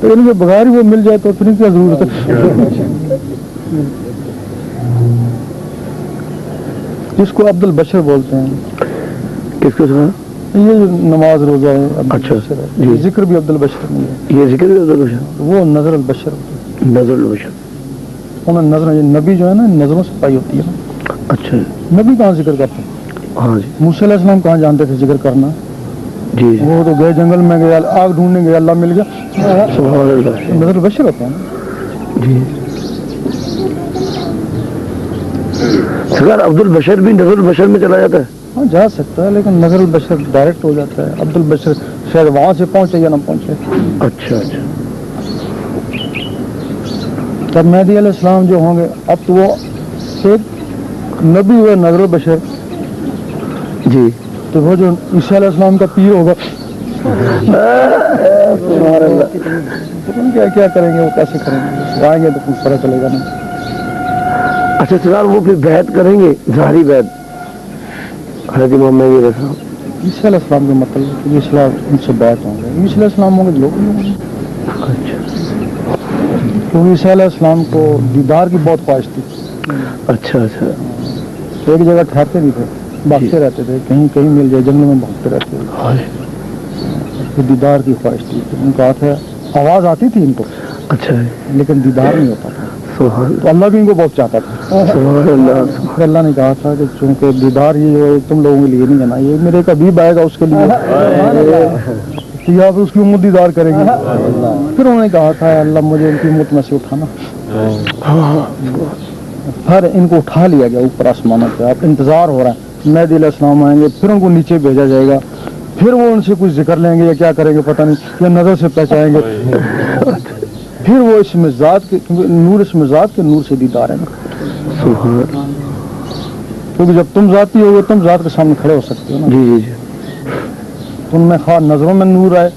तो इनके बगैर ही वो मिल जाए तो फिर क्या जरूरत है? जिसको अब्दुल बशर बोलते हैं, किसको सुना? ये जो नमाज रोजा है अच्छा जी, जिक्र भी अब्दुल बशर नहीं है, ये जिक्र भी अब्दुल बशर, वो नजर अल बशर, नजर अल बशर। उन्हें नजर, नबी जो है ना नजरों से पाई होती है ना। अच्छा नबी कहाँ जिक्र करते हैं? हाँ जी मूसा अलैहिस्सलाम कहाँ जानते थे जिक्र करना? जी। वो तो गए जंगल में गए, आग ढूंढने गए, अल्लाह मिल गया, सुभान अल्लाह। नजर अल बशर होता है ना जी। सरकार अब्दुल बशर भी नजर अल बशर में चला जाता है? हाँ जा सकता है, लेकिन नजर अल बशर डायरेक्ट हो जाता है। अब्दुल बशर शायद वहां से पहुंचे या ना पहुंचे। अच्छा अच्छा। जब मेहदी अलैहिस्सलाम जो होंगे, अब तो वो एक नबी हुए नजर अल बशर जी। तो वो जो ईसा अलैहिस्सलाम का पीर होगा, क्या क्या करेंगे, वो कैसे करेंगे? आएंगे तो कुछ पता चलेगा ना। अच्छा सरकार वो फिर बैत करेंगे, ज़ाहिरी बैत हज़रत इमाम मेहदी अलैहिस्सलाम? ईसा अलैहिस्सलाम का मतलब है कि इस्लाम उनसे बात होंगे, ईसा अलैहिस्सलाम होंगे लोग नहीं होंगे। अच्छा। क्योंकि ईसा अलैहिस्सलाम को दीदार की बहुत ख्वाहिश थी। अच्छा अच्छा। एक जगह ठहरते नहीं थे, भागते रहते थे, कहीं कहीं मिल जाए जंगल में भागते रहते थे। उसको दीदार की ख्वाहिश थी। उनका हाथ है, आवाज़ आती थी इनको, अच्छा है। लेकिन दीदार नहीं होता था। सुभान तो अल्लाह भी इनको बहुत चाहता था। सुभान अल्लाह। फिर अल्लाह ने कहा था कि चूंकि दीदार ये जो तुम लोगों के लिए नहीं है ना, ये मेरे एक हबीब आएगा उसके लिए, तो या फिर उसकी उम्मत दीदार करेगी। फिर उन्होंने कहा था अल्लाह मुझे उनकी उम्मत में से उठाना। फिर इनको उठा लिया गया ऊपर आसमानों पे। अब इंतजार हो रहा है, मेहदी अलैहिस्सलाम आएंगे, फिर उनको नीचे भेजा जाएगा, फिर वो उनसे कुछ जिक्र लेंगे या क्या करेंगे पता नहीं, या नजर से पहचाएंगे, फिर वो इस मिजाज के नूर, इस मिजाज के नूर से दीदार है ना। क्योंकि जब तुम जाती हो तुम जात के सामने खड़े हो सकते हो ना। जी जी जी। उनमें खा नजरों में नूर आए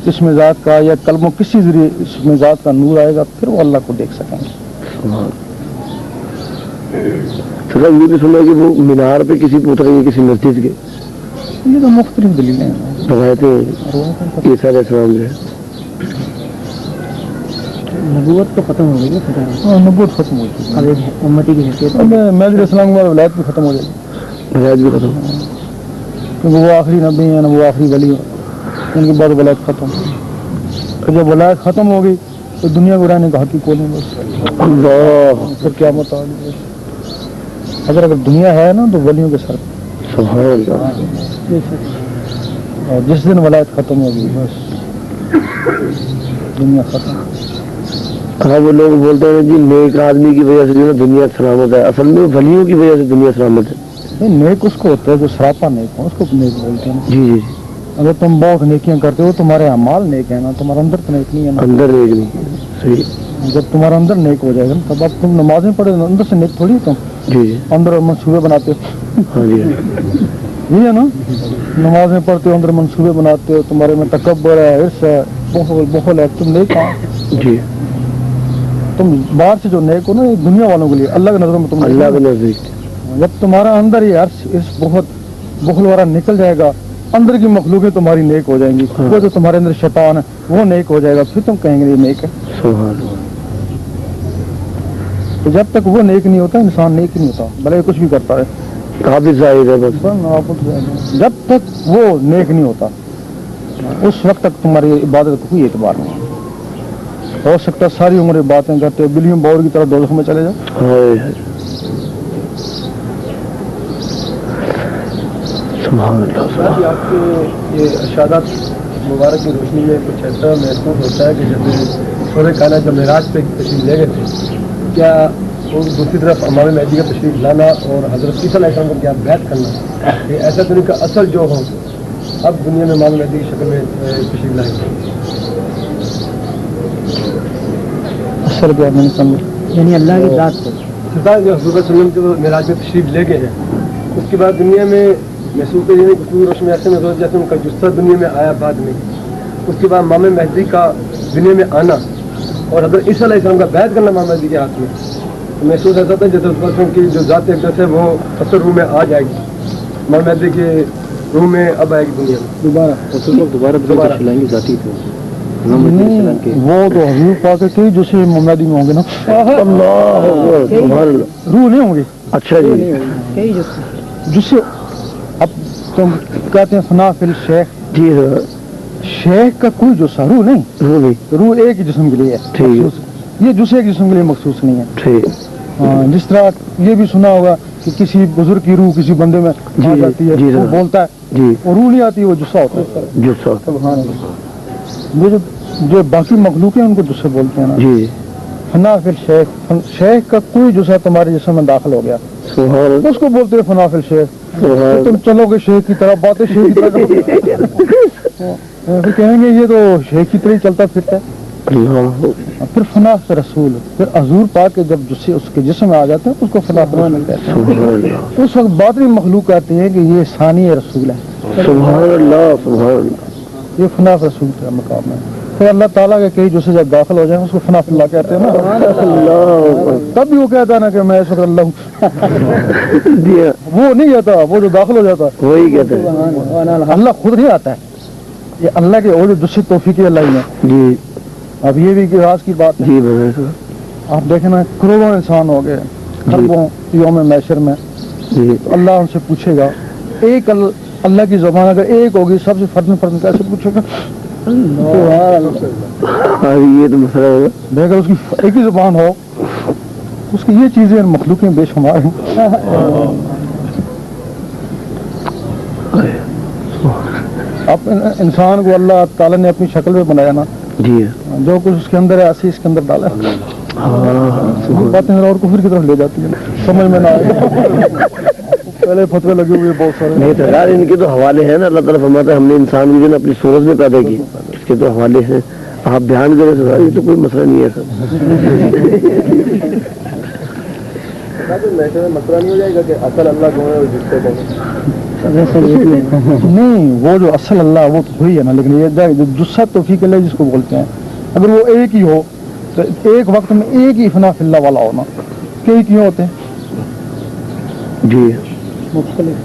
इस मिजाज का, या कलमों किसी जरिए इस मिजाज का नूर आएगा, फिर वो अल्लाह को देख सकेंगे। सरकार ये भी सुना कि वो मीनार पे किसी पे उतरेंगे, किसी मस्जिद के? ये तो मुख्तलिफ दलीलें हैं, रवायतें ईसा अलैहिस्सलाम जो है। नबूवत तो खत्म हो गई है, नबूवत खत्म हो गई, अब एक उम्मती की हैसियत। अब मेहदी अलैहिस्सलाम के बाद विलायत भी खत्म हो जाएगी, विलायत भी खत्म, क्योंकि वो आखिरी नबी है ना, वो आखिरी वली है, उनके बाद विलायत खत्म। तो जब विलायत खत्म हो गई तो दुनिया को रहने का हक ही कोई नहीं, बस अल्लाह। फिर क्या मत, अगर दुनिया है ना तो वलियों के सर سبحان اللہ. اور جس دن ولایت ختم ہوگی بس دنیا ختم. ہاں وہ لوگ بولتے ہیں جی نیک آدمی کی وجہ سے جو ہے دنیا سلامت ہے، اصل میں ولیوں کی وجہ سے دنیا سلامت ہے. نیک اس کو ہوتا ہے جو سراپا نیک ہو، اس کو نیک بولتے ہیں. جی جی اگر تم بہت نیکیاں کرتے ہو تمہارے اعمال نیک ہیں نا، تمہارا اندر تو نیک نہیں ہے نا. اندر نیک نہیں. صحیح. جب تمہارا اندر نیک ہو جائے گا تب اب تم نمازیں پڑھے اندر سے نیک تھوڑی ہو تم. جی جی اندر منصوبے بناتے ہو. ہاں جی یہ ہے نا، نمازیں پڑھتے ہو اندر منصوبے بناتے ہو، تمہارے میں تکبر ہے، عرص ہے، بخل ہے، تم نیک ہو. جی. تم باہر سے جو نیک ہو نا یہ دنیا والوں کے لیے، اللہ کی نظروں میں تم نیک اللہ ہو. کے نزدیک. جب تمہارا اندر یہ عرص اس بہت بخل والا نکل جائے گا، اندر کی مخلوقیں تمہاری نیک ہو جائیں گی. وہ جو تمہارے اندر شیطان ہے وہ نیک ہو جائے گا، پھر تم کہیں گے یہ نیک ہے. سبحان اللہ. تو جب تک وہ نیک نہیں ہوتا انسان نیک نہیں ہوتا، بھلے کچھ بھی کرتا ہے. کافی ظاہر ہے بس. جب تک وہ نیک نہیں ہوتا اس وقت تک تمہاری عبادت کو کوئی اعتبار نہیں. ہو سکتا ہے ساری عمر باتیں کرتے ہو بلیوں باور کی طرح دوزخ میں چلے جاؤ. سبحان اللہ. آپ کے یہ ارشادات مبارک کی روشنی میں کچھ ایسا محسوس ہوتا ہے کہ جب سورہ کائنات جب معراج پہ تشریف لے گئے تھے، کیا اور دوسری طرف امام مہدی کا تشریف لانا اور حضرت عیسیٰ علیہ السلام کو کیا بیعت کرنا، یہ ایسا تو نہیں کہ اصل جو ہو اب دنیا میں امام مہدی کی شکل میں تشریف لائیں گے. اصل کیا میں نے سمجھا یعنی اللہ کی ذات کو سلطان جو حضور صلی اللہ علیہ وسلم جو معراج میں تشریف لے گئے ہیں اس کے بعد دنیا میں محسوس کر گفتگو روشنی ایسے محسوس جیسے ان کا جثہ دنیا میں آیا بعد میں، اس کے بعد امام مہدی کا دنیا میں آنا اور حضرت عیسیٰ علیہ السلام کا بیعت کرنا امام مہدی کے ہاتھ میں، تو محسوس ایسا تھا جیسے اس پرسن کی جو ذات اقدس ہے وہ اثر روح میں آ جائے گی، امام مہدی کے روح میں اب آئے گی دنیا میں دوبارہ لائیں گے ذاتی تو وہ تو حضور پاک کے جسے مہدی میں ہوں گے نا. روح نہیں ہوں گے. اچھا جی. جسے اب تم کہتے ہیں فنا فی الشیخ، جی سر. شیخ کا کوئی جسہ روح نہیں، روح ایک ہی جسم کے لیے ہے. یہ جسے ایک جسم کے لیے مخصوص نہیں ہے. جس طرح یہ بھی سنا ہوگا کہ کسی بزرگ کی روح کسی بندے میں آ جاتی ہے، وہ بولتا ہے، اور روح نہیں آتی، وہ جسہ ہوتا ہے. جو باقی مخلوق ہیں ان کو جسے بولتے ہیں نا. فنا فی الشیخ، شیخ کا کوئی جسہ تمہارے جسم میں داخل ہو گیا اس کو بولتے ہیں فنا فی الشیخ. تم چلو گے شیخ کی طرح، باتیں شیخ کی طرح پھر کہیں گے یہ تو شیخ کی طرح ہی چلتا پھرتا ہے. پھر فنا سے رسول، پھر حضور پاک کے جب جسے اس کے جسم میں آ جاتے ہیں اس کو فنا کہتے ہیں. اس وقت باطنی مخلوق کہتے ہیں کہ یہ ثانی رسول ہے. سبحان اللہ. سبحان اللہ. یہ فنا رسول کا مقام ہے. پھر اللہ تعالیٰ کے کئی جسے جب داخل ہو جائیں اس کو فنا فی اللہ کہتے ہیں نا. تب بھی وہ کہتا ہے نا کہ میں اس وقت اللہ ہوں. وہ نہیں کہتا، وہ جو داخل ہو جاتا وہی کہتے ہیں. اللہ خود نہیں آتا ہے، یہ اللہ کے وہ جو جسے توفیق اللہ ہی ہے. جی. اب یہ بھی راز کی بات ہے. جی آپ دیکھیں نا کروڑوں انسان ہو گئے خربوں یوم محشر میں. اللہ ان سے پوچھے گا، ایک اللہ کی زبان اگر ایک ہوگی سب سے فرد کیسے پوچھے گا؟ یہ تو مسئلہ ہوگا. اگر اس کی ایک ہی زبان ہو، اس کی یہ چیزیں مخلوقیں بے شمار ہیں. اب انسان کو اللہ تعالیٰ نے اپنی شکل میں بنایا نا، جی جو کچھ اس کے اندر ہے ایسے اس کے اندر ڈالا. باتیں اور کفر کی طرف لے جاتی ہیں، سمجھ میں نہ آئے. پہلے فتوے لگے ہوئے بہت سارے. نہیں تو یار ان کے تو حوالے ہیں نا. اللہ تعالیٰ فرماتا ہے ہم نے انسان کی جو نا اپنی صورت میں پیدا کی، اس کے تو حوالے ہیں. آپ دھیان کریں سر، یہ تو کوئی مسئلہ نہیں ہے سر. مسئلہ نہیں ہو جائے گا کہ اصل اللہ کون ہے اور جس سے نہیں، وہ جو اصل اللہ وہ تو ہوئی ہے نا، لیکن یہ جسہ توفیق اللہ جس کو بولتے ہیں، اگر وہ ایک ہی ہو تو ایک وقت میں ایک ہی فنا فی اللہ والا ہونا. کئی کیوں ہوتے ہیں؟ جی مختلف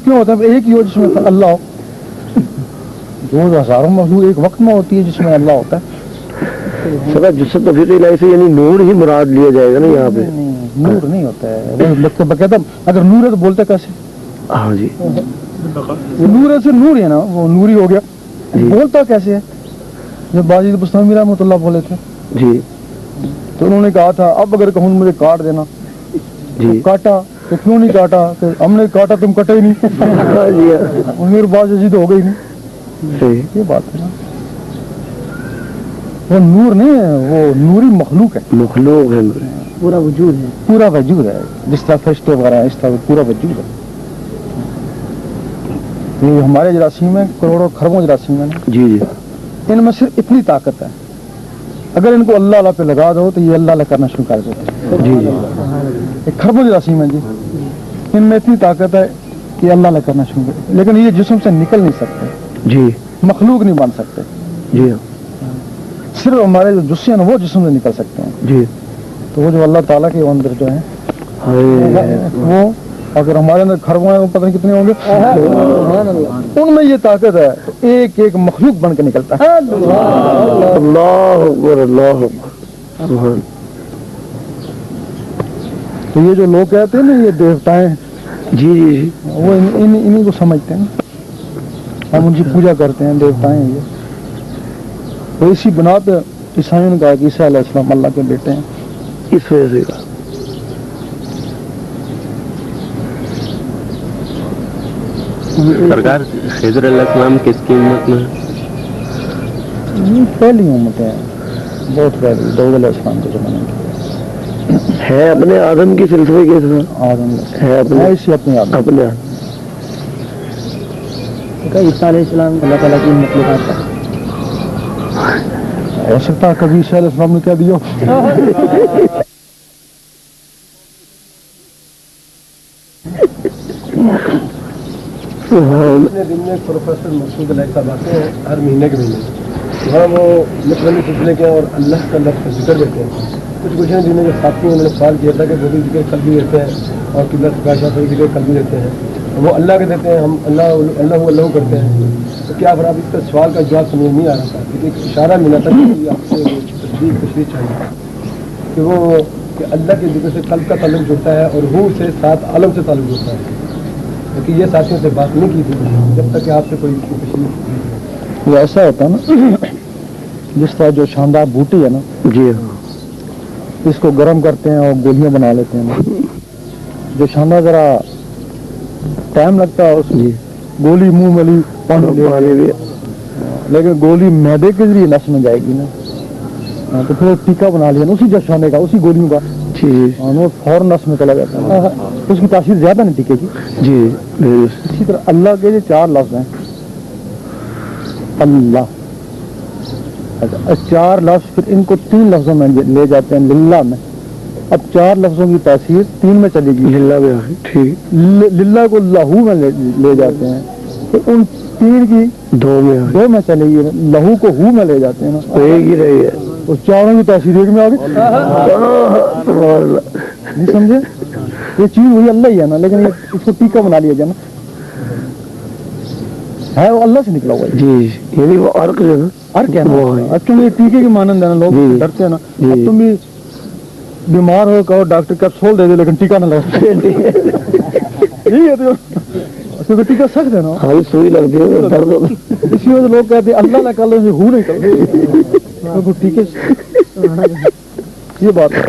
کیوں ہوتا ہے؟ ایک ہی ہو جس میں اللہ ہو. جو ہزاروں مخلوق ایک وقت میں ہوتی ہے جس میں اللہ ہوتا ہے. سر جس توفیق الہی سے یعنی نور ہی مراد لیا جائے گا نا یہاں پہ. نور نہیں ہوتا ہے وہ باقاعدہ. اگر نور ہے تو بولتے کیسے؟ ہاں جی. نور ہے سے نور ہے نا، وہ نوری ہو گیا. بولتا کیسے ہے؟ جب باجد بستانی رحمۃ اللہ بولے تھے جی تو انہوں نے کہا تھا اب اگر کہوں مجھے کاٹ دینا، جی کاٹا तो क्यों नहीं काटा, तो हमने काटा तुम कटे ही नहीं। हाँ जी हाँ, उम्र बात जी तो हो गई नहीं, सही, ये बात है ना। वो नूर नहीं है, वो नूरी मखलूक है, मखलूक है, पूरा वजूद है। पूरा वजूद है, जिस तरह फरिश्ते वगैरह है इस तरह पूरा वजूद है। ये हमारे जरासीम है, करोड़ों खरबों जरासीम है ना, जी जी, इनमें सिर्फ इतनी ताकत है, अगर इनको अल्लाह अल्लाह पे लगा दो तो ये अल्लाह अल्लाह करना शुरू कर देते हैं। जी जी, एक खरबों जरासीम है जी, इनमें इतनी ताकत है कि अल्लाह अल्लाह करना शुरू कर, लेकिन ये जिस्म से निकल नहीं सकते, जी मखलूक नहीं बन सकते, जी हाँ, सिर्फ हमारे जो जुस्से हैं ना वो जिस्म से निकल सकते हैं। जी, तो वो जो अल्लाह ताला के अंदर जो है हाय, वो अगर हमारे अंदर खरबों हैं, वो पता नहीं कितने होंगे, उनमें ये ताकत है, तो एक एक मखलूक बन के निकलता है। अल्लाह अकबर, अल्लाह अकबर, सुभान, तो ये जो लोग कहते हैं ना ये देवताएं, जी जी जी, वो इन्हीं को समझते हैं, हम उनकी पूजा करते हैं, देवताएं हैं ये। तो इसी बना पे ईसाइयों ने कहा कि ईसा अलैहिस्सलाम अल्लाह के बेटे हैं। इस वजह से कहा, सरकार खिज़र अलैहिस्सलाम किसकी उम्मत में है? पहली उम्मत है, बहुत पहली, दाऊद अलैहिस्सलाम के जमाने की, है अपने आदम की सिलसिले के साथ, आदम है अपने, इसी अपने आदम। अपने ईसा अलैहिस्सलाम अल्लाह ताला की मखलूक़ात का हो सकता है कभी ईसा अलैहिस्सलाम ने क्या दिया। अपने दिन में प्रोफेसर मसूद अलैहि साहब आते हैं हर महीने के महीने, वहाँ वो मुस्लिम सिलसिले के और अल्लाह का लफ्ज़ जिक्र देते हैं। कुछ हैं जिन्होंने जो साथी उन्होंने सवाल किया था कि वो भी जिक्र कल भी देते हैं और किबला प्रकाशा पर जिक्र कल भी देते हैं, वो अल्लाह के देते हैं, हम अल्लाह अल्लाह अल्लाह करते हैं। तो क्या फिर आप इसका सवाल का जवाब समझ नहीं आ रहा था, क्योंकि एक इशारा मिला था कि आपसे तस्दीक चाहिए कि वो कि अल्लाह के जिक्र से कल्ब का ताल्लुक जुड़ता है और रूह से साथ आलम से ताल्लुक जुड़ता है। क्योंकि ये साथियों से बात नहीं की थी जब तक कि आपसे कोई तशरीफ। वो ऐसा होता है ना, जिस तरह जो शानदार बूटी है ना, जी हाँ, इसको गर्म करते हैं और गोलियां बना लेते हैं ना, जो शानदार जरा टाइम लगता है उसमें, गोली मुंह में ली पानी ले, लेकिन गोली मैदे के जरिए नस में जाएगी ना, तो फिर टीका बना लिया ना उसी जशाने का, उसी गोलियों का, जी वो फौरन नस में चला जाता है, तो उसकी तासीर ज्यादा नहीं टीके की। जी, इसी तरह अल्लाह के जो 4 लफ्ज हैं, अल्लाह, अच्छा 4 लफ्ज, फिर इनको 3 लफ्जों में ले जाते हैं लिल्लाह में। अब 4 लफ्जों की तासीर 3 में चलेगी, लिल्लाह में आखिर, ठीक, लिल्लाह को लहू में ले जाते हैं, तो उन 3 की 2 में आखिर, 2 में चलेगी, लहू को हू में ले जाते हैं ना, तो एक ही रही है, तो 4 की तासीर 1 में आ गई। नहीं समझे, ये चीज वही अल्लाह ही है ना, लेकिन ये इसको टीका बना लिया जाए ना, है वो अल्लाह से निकला हुआ है। जी, यानी वो अर्क जो है ना, अर्क है ना, वो है। अब तुम ये टीके की मानंद है ना, लोग जी। डरते हैं ना, जी। अब तुम भी बीमार हो कहो डॉक्टर कैप्सूल दे दे लेकिन टीका ना लगा। यही है तो टीका सख्त है ना, हाँ सुई लगती है, दर्द होता है। इसी वजह लोग कहते हैं अल्लाह ना कर लो, हूँ नहीं कर लो टीके, ये बात है।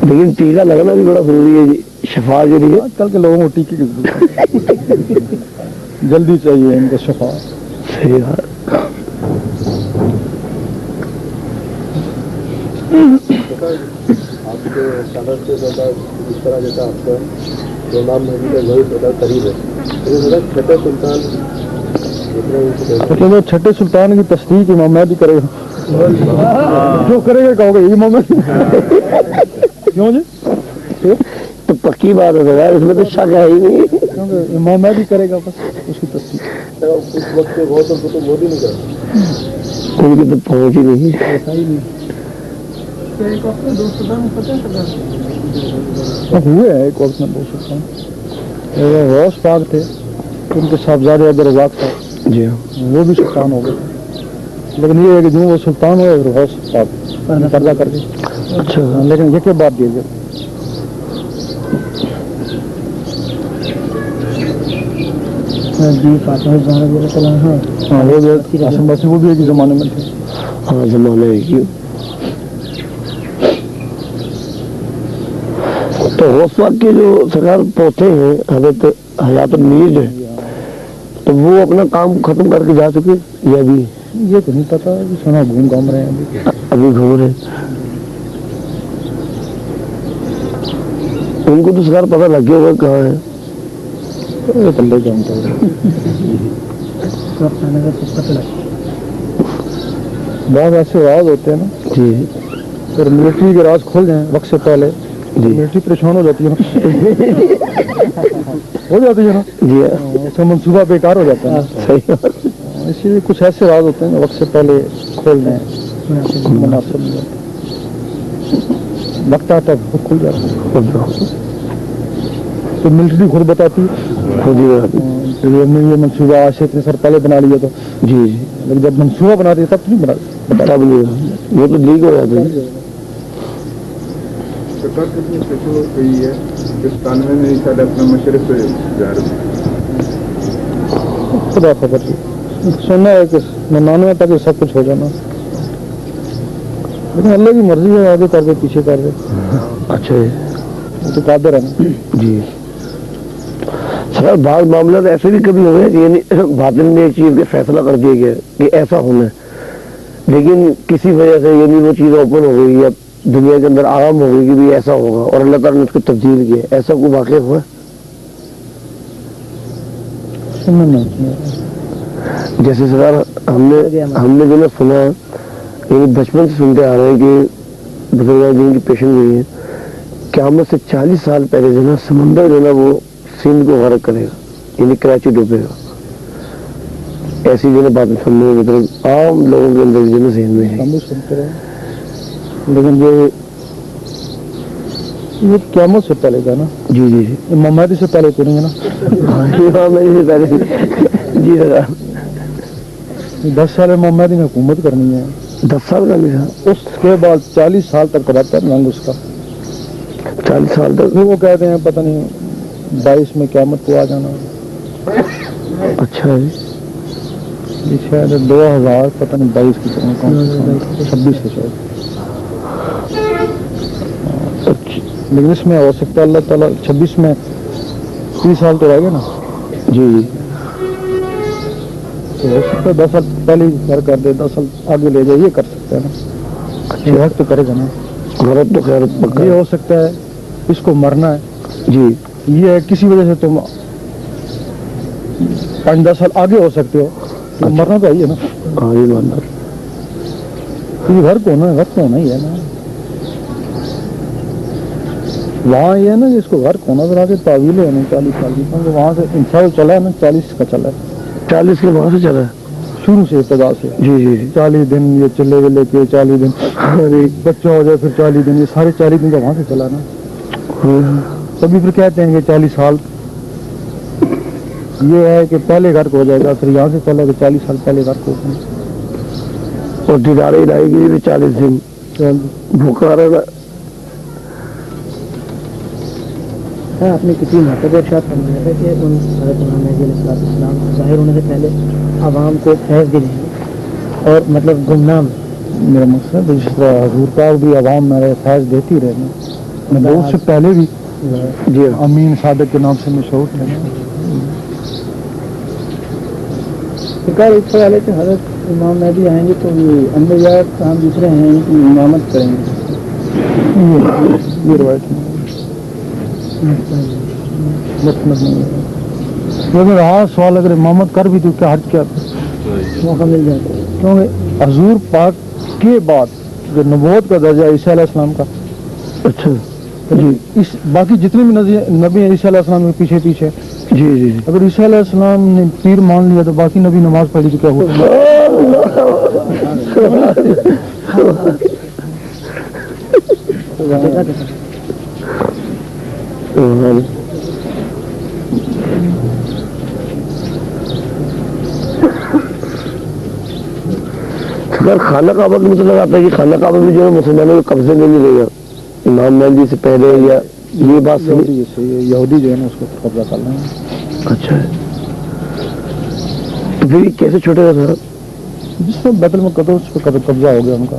लेकिन टीका लगना भी बड़ा जरूरी है जी, शफा के लिए। आजकल के लोगों को टीके की जरूरत है, जल्दी चाहिए इनको शफा। सही बात, आपके सनद से ज़्यादा जिस तरह जैसा आपका जो नाम महदी का वही ज़्यादा करीब है, तो छठे सुल्तान मतलब छठे सुल्तान की तस्दीक इमाम महदी करेगा, जो करेगा कहोगे इमाम महदी। क्यों जी, तो पक्की बात है यार, इसमें तो शक है ही नहीं, क्योंकि इमाम महदी करेगा बस उसकी तस्दीक। उस वक्त के बहुत तो मोदी नहीं करता, कोई भी तो पहुंच ही नहीं। ऐसा ही नहीं। हुए हैं एक वक्त में 2 सुल्तान, गौस पाक थे, उनके साहबजादे अब्दुर्रज़ाक साहब जी हाँ, वो भी सुल्तान हो गए, लेकिन ये है कि जो वो सुल्तान हुए फिर गौस पाक कर्जा कर दी। अच्छा, लेकिन ये क्या बात दी गई, जी फातिमा ज़हरा रज़ी अल्लाह तआला अन्हा, हाँ वो भी हसन बसरी, वो भी एक ही जमाने में थे। हाँ जमाने की तो गौस पाक के जो सरकार पोते हैं हजरत हयात मीर जो है, तो वो अपना काम खत्म करके जा चुके या अभी? ये तो नहीं पता, सुना घूम घाम रहे हैं अभी घूम रहे हैं। उनको तो सरकार पता लग गया होगा कहाँ है। ये बल्ले जानता है। बहुत ऐसे राज होते हैं ना, जी फिर मिलिट्री के राज खोल जाए वक्त से पहले, मिलिट्री परेशान हो जाती है ना हो जाती है ना जी उसका मंसूबा बेकार हो जाता है ना। सही बात। इसीलिए कुछ ऐसे राज होते हैं वक्त से पहले खोल दें, मुनासिब नहीं होता, वक्त आता है खुल जाता है। तो मिलिट्री खुद बताती है खुद ही बात है। तो हमने ये मंसूबा आज से इतने साल पहले बना लिया तो, जी जी लेकिन जब मंसूबा बनाती है तब नहीं बना तब नहीं, वो तो लीक हो जाता है। सरकार कितनी सफल हो गई है इस 91 में शायद अपना मशरफ जा रहे खुदा खबर थी। सुनना है कि 99 तक सब कुछ हो जाना, लेकिन अल्लाह की मर्जी है, आगे कर दे पीछे कर दे, अच्छा है वो तो कादर है ना। जी सर, बाद मामला तो ऐसे भी कभी हुए कि यानी बातिल ने एक चीज का फैसला कर दिया गया कि ऐसा होना है, लेकिन किसी वजह से यानी वो चीज ओपन हो गई या दुनिया के अंदर आराम हो गई कि भी ऐसा होगा और अल्लाह ताला ने उसको तब्दील किया, ऐसा कोई वाक़या हुआ? जैसे सर हमने जो ना सुना, ये बचपन से सुनते आ रहे हैं कि बुजुर्ग जिनकी पेशेंट हुई है, क़यामत से 40 साल पहले जो ना समंदर जो ना वो सिंध को गर्क करेगा, यानी कराची डूबेगा। ऐसी जो ना बातें सुनने में मतलब आम लोगों के अंदर जो ना जहन में है। हम भी सुनते रहे, लेकिन ये क़यामत से पहले का ना। जी जी जी इमाम महदी से पहले तो नहीं है ना। इमाम महदी से पहले जी सर 10 साल इमाम महदी ने हुकूमत करनी है, 10 साल का नहीं था, उसके बाद 40 साल तक रहता है रंग उसका। 40 साल तक। फिर वो कहते हैं पता नहीं 22 में क़यामत को आ जाना। अच्छा है ये शायद 2000 पता नहीं 22 की 26 की शायद। लेकिन इसमें हो सकता है अल्लाह ताला 26 में 30 साल तो रह गए ना। जी जी तो हो सकता है 10 साल पहले ही कर दे, 10 साल आगे ले जाए, ये कर सकता है ना। ये वक्त तो करेगा ना। गलत तो खैर पक्का ये हो सकता है इसको मरना है, जी ये है किसी वजह से तुम 5-10 साल आगे हो सकते हो, तो मरना तो है ना। हाँ ये मानना ये घर को होना ही है ना। वहाँ ये है ना जिसको घर को होना, फिर आगे तावील है ना 40 साल की, क्योंकि वहाँ से इंसान चला है ना 40 का चला है, 40 के वहाँ से चला है शुरू से इब्तदा से। जी जी जी 40 दिन ये चले वेले के 40 दिन, अरे बच्चा हो जाए फिर 40 दिन, ये सारे 40 दिन का वहाँ से चला ना। तभी फिर कहते हैं कि 40 साल ये है कि पहले घर को हो जाएगा, फिर यहाँ से चला कि 40 साल पहले घर को होगा। और दीदार इलाही के लिए 40 दिन भूखा रहेगा। आपने किसी मरतबा इरशाद फरमाया था कि उन हज़रत इमाम महदी अलैहिस्सलाम ज़ाहिर होने से पहले आवाम को फैज़ दिलाएंगे और मतलब गुमनाम। मेरा मकसद जिस तरह हजूर पाक भी आवाम में फैज़ देती रहे, मतलब उससे पहले भी जी अमीन सादक के नाम से मशहूर थे। सरकार इस सवाल है कि हज़रत इमाम महदी आएंगे तो ये अंबिया काम दूसरे हैं इनकी इमामत करेंगे, ये रवायत नहीं लेकिन हाँ सवाल अगर इमामत कर भी तो क्या हर्ज क्या मौका मिल जाता है, क्योंकि हजूर पाक के बाद जो नबूवत का दर्जा ईसा अलैहिस्सलाम का, अच्छा जी इस बाकी जितने भी नबी हैं ईसा अलैहिस्सलाम के पीछे पीछे, जी जी अगर ईसा अलैहिस्सलाम ने पीर मान लिया तो बाकी नबी नमाज पढ़ी तो क्या होगा? अगर खाना काबा का मतलब आता है कि खाना काबा भी जो है मुसलमानों के कब्जे में नहीं रहेगा इमाम महदी से पहले, या ये बात सही? यहूदी जो है ना उसको कब्जा कर लेंगे। अच्छा है, तो फिर कैसे छूटेगा सर? जिसमें बैतुल मुक़द्दस उस पर कब्जा हो गया उनका,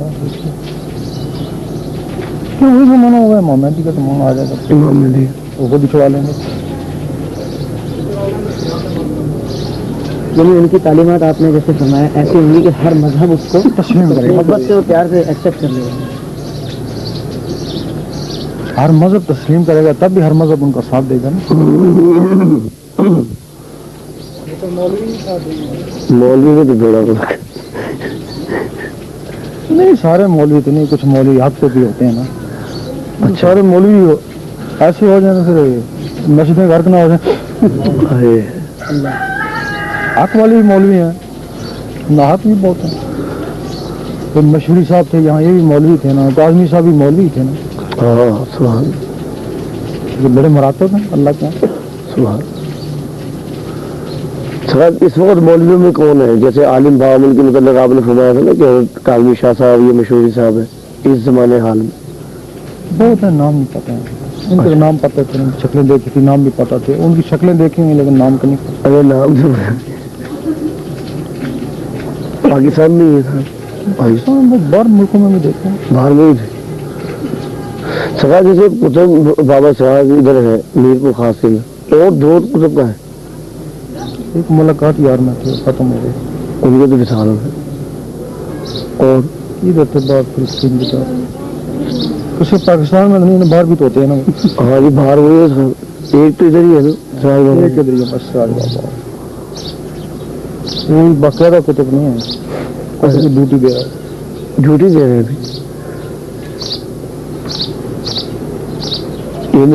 क्यों वही जमाना हुआ है मोहम्मदी का जमाना आ जाएगा इमाम मेहदी वो भी छुड़ा लेंगे यानी उनकी तालीमात आपने जैसे फरमाया ऐसी होंगी कि हर मजहब उसको तस्लीम करेगा मोहब्बत से और प्यार से एक्सेप्ट कर लेगा हर मजहब तस्लीम करेगा तब भी हर मजहब उनका साथ देगा ना मौलवी ने तो जोड़ा को नहीं सारे मौलवी तो नहीं कुछ मौलवी हक से भी होते हैं ना सारे मौलवी ऐसे हो जाए फिर मस्जिदें गर्क ना हो जाए हक वाले भी मौलवी हैं नाहक भी बहुत हैं तो मशहूरी साहब थे यहाँ ये भी मौलवी थे ना काजमी साहब भी मौलवी थे ना ये बड़े मरातब हैं अल्लाह के सर इस वक्त मौलवियों में कौन है जैसे आलिम बावल के मतलब आपने फरमाया था ना कि काजमी शाह साहब ये मशहूरी साहब है इस जमाने हाल में बहुत है नाम नहीं पता है उनके नाम पता थे शक्लें देखी थी नाम भी पता थे उनकी शक्लें देखेंगे लेकिन नाम का नहीं पता अरे नाम तो पाकिस्तान में ही था पाकिस्तान में बाहर मुल्कों में भी देखे हैं बाहर में ही थे सर जैसे कुतुब बाबा साहब इधर है मीरपुर खास में और दो कुतुब का है एक मुलाकात यार में थे खत्म हो गई उनके तो विशाल है और इधर तो बात फिलिस्तीन की तरफ किसी पाकिस्तान में नहीं बाहर भी तो होते हैं ना हाँ जी बाहर हुए एक तो इधर ही है ना एक इधर ही है बस राज बाबा ये बाकायदा कुतुब नहीं है ऐसे ड्यूटी दे रहा है ड्यूटी दे रहे हैं अभी ये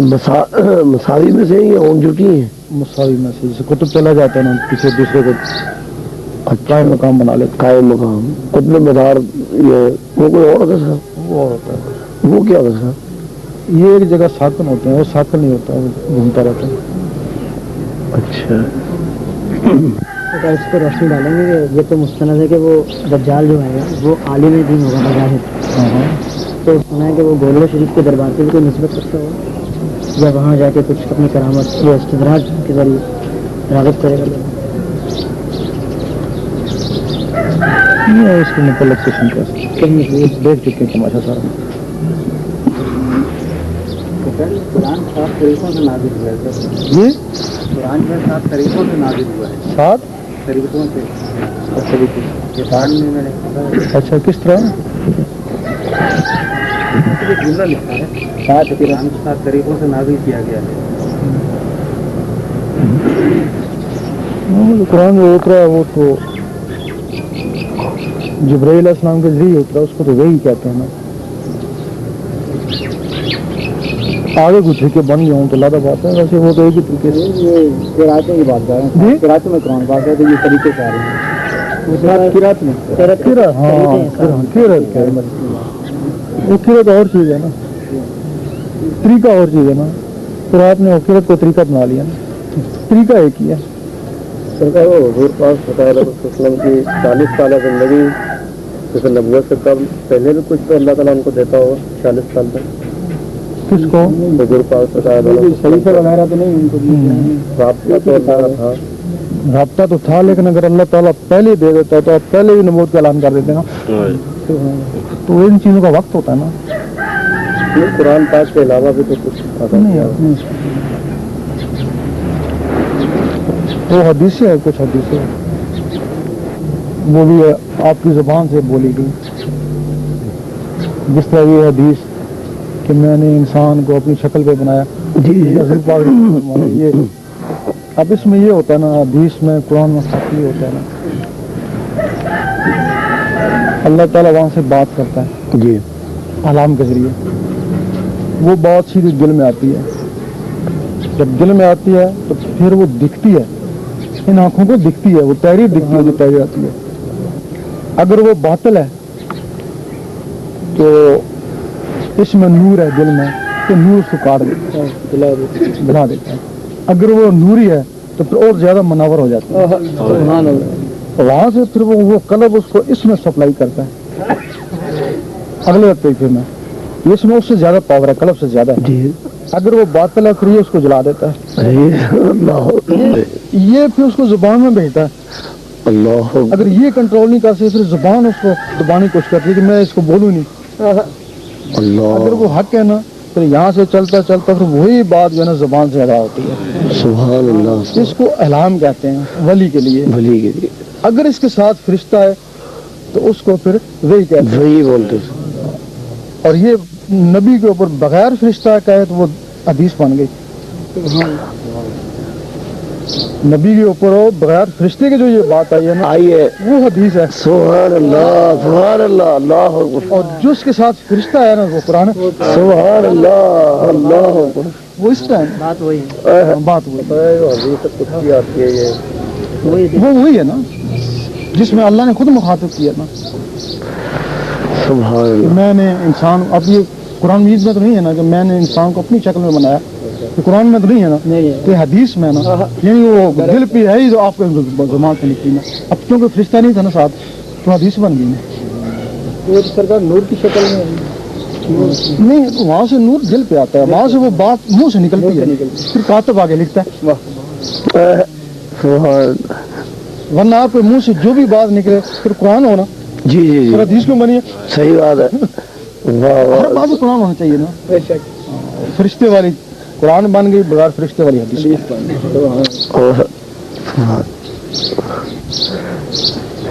मसावी में से या ऑन ड्यूटी है मसावी में से जैसे कुतुब चला जाता है ना किसी दूसरे को कायम मकाम बना लेते कायम मकाम कुतुब मदार ये वो कोई और होता है वो होता है वो क्या होता है ये एक जगह साकन होते हैं वो साकन नहीं होता वो घूमता रहता है अच्छा तो इस पर रोशनी डालेंगे कि ये तो मुस्तनद है कि वो दज्जाल जो है वो आलिम दीन होगा बजाहिर तो सुना है कि वो गोरला शरीफ के दरबार से भी कोई निस्बत रखता होगा या वहाँ जाके कुछ अपनी करामत या इस्तिदराज के जरिए राग़िब करेगा लोग ये इसके मतलब कुछ नहीं कर सकते कहीं देख चुके हैं तमाशा सारा कुरान 7 तरीकों से नाज़िल हुआ है ये कुरान में 7 तरीकों से नाज़िल हुआ है 7 तरीकों से ये कुरान में मैंने अच्छा किस तरह जुमला लिखा है 7 तरीकों से नाज़िल किया गया है कुरान में उतरा वो तो जिब्राइल अलैहिस्सलाम के जरिए उतरा उसको तो वही कहते हैं ना आगे कुछ के बन गया हूँ तो लादा बात है वैसे वो तो एक ही तरीके से ये किरातों की बात कर रहे हैं किरातों में कुरान बात है तो ये तरीके से आ रहे हैं किरात में वो किरत और चीज है ना तरीका और चीज है ना फिर आपने वो किरत को तरीका बना लिया ना तरीका एक ही है सरकार वो हुजूर पाक वसल्लम की 40 साल जिंदगी जैसे नबूवत से कब पहले भी कुछ तो अल्लाह ताला उनको देता होगा 40 साल तक किसको हुजूर पाक शरीफे वगैरह तो नहीं उनको राब्ता तो अल्लाह था राब्ता तो था लेकिन अगर अल्लाह ताला पहले दे देता तो आप पहले ही नबूवत का ऐलान कर देते ना तो इन चीजों का वक्त होता है ना कुरान पाक के अलावा भी तो कुछ आता नहीं वो हदीसें है कुछ हदीसें वो भी आपकी जुबान से बोली गई जिस तरह ये हदीस कि मैंने इंसान को अपनी शक्ल पे बनाया ये अब इसमें ये होता है ना हदीस में कुरान में फर्क ये होता है ना अल्लाह ताला वहाँ से बात करता है जी आलाम के जरिए वो बात सीधी दिल में आती है जब दिल में आती है तो फिर वो दिखती है इन आंखों को दिखती है वो तहरीर दिखती है जो तहरीर आती है अगर वो बातिल है तो इसमें नूर है दिल में तो नूर उसको काट देता है बना देता है अगर वो नूरी है तो फिर और ज्यादा मनावर हो जाता है वहां से फिर वो कलब उसको इसमें सप्लाई करता है अगले तरीके में इसमें उससे ज्यादा पावर है कलब से ज्यादा है अगर वो बातिल है फिर ये उसको जला देता है ये फिर उसको जुबान में भेजता है अगर ये कंट्रोल नहीं कर सकते फिर जुबान उसको दबाने की कोशिश करती है कि मैं इसको बोलूँ नहीं اللہ اگر وہ حق ہے نا پھر یہاں سے چلتا چلتا پھر وہی بات جو ہے نا زبان سے ادا ہوتی ہے. سبحان اللہ اس کو الہام کہتے ہیں ولی کے لیے. بھلی کے لیے اگر اس کے ساتھ فرشتہ ہے تو اس کو پھر وہی کہتے ہیں. وہی بولتے تھے. اور یہ نبی کے اوپر بغیر فرشتہ کہے تو وہ حدیث بن گئی. نبی کے اوپر ہو بغیر فرشتے کے جو یہ بات آئی ہے نا آئیے وہ حدیث ہے. سبحان اللہ اللہ اکبر. اور جو اس کے ساتھ فرشتہ ہے نا وہ قرآن ہے. سبحان اللہ اکبر. وہ اس ٹائم بات وہی ہے. بات وہی وہی وہ وہی ہے نا جس میں اللہ نے خود مخاطب کیا نا سبحان کہ اللہ. میں نے انسان اب یہ قرآن مجید میں تو نہیں ہے نا کہ میں نے انسان کو اپنی شکل میں بنایا. یہ قرآن میں تو نہیں ہے نا نہیں ہے. کہ حدیث میں نا یعنی وہ دل پہ ہے ہی جو آپ کے زبان سے نکلی نا. اب کیونکہ فرشتہ نہیں تھا نا ساتھ تو حدیث بن گئی نا. وہ سرکار نور کی شکل میں نہیں وہاں سے نور دل پہ آتا ہے وہاں سے وہ بات منہ سے نکلتی ہے پھر کاتب آگے لکھتا ہے. سبحان. ورنہ آپ کے منہ سے جو بھی بات نکلے پھر قرآن ہونا جی جی پھر جی حدیث کیوں بنی ہے. صحیح بات ہے. واہ ہر واہ. بات میں قرآن ہونا چاہیے نا. فرشتے والی قرآن بن گئی بغیر فرشتے والی حدیث. اور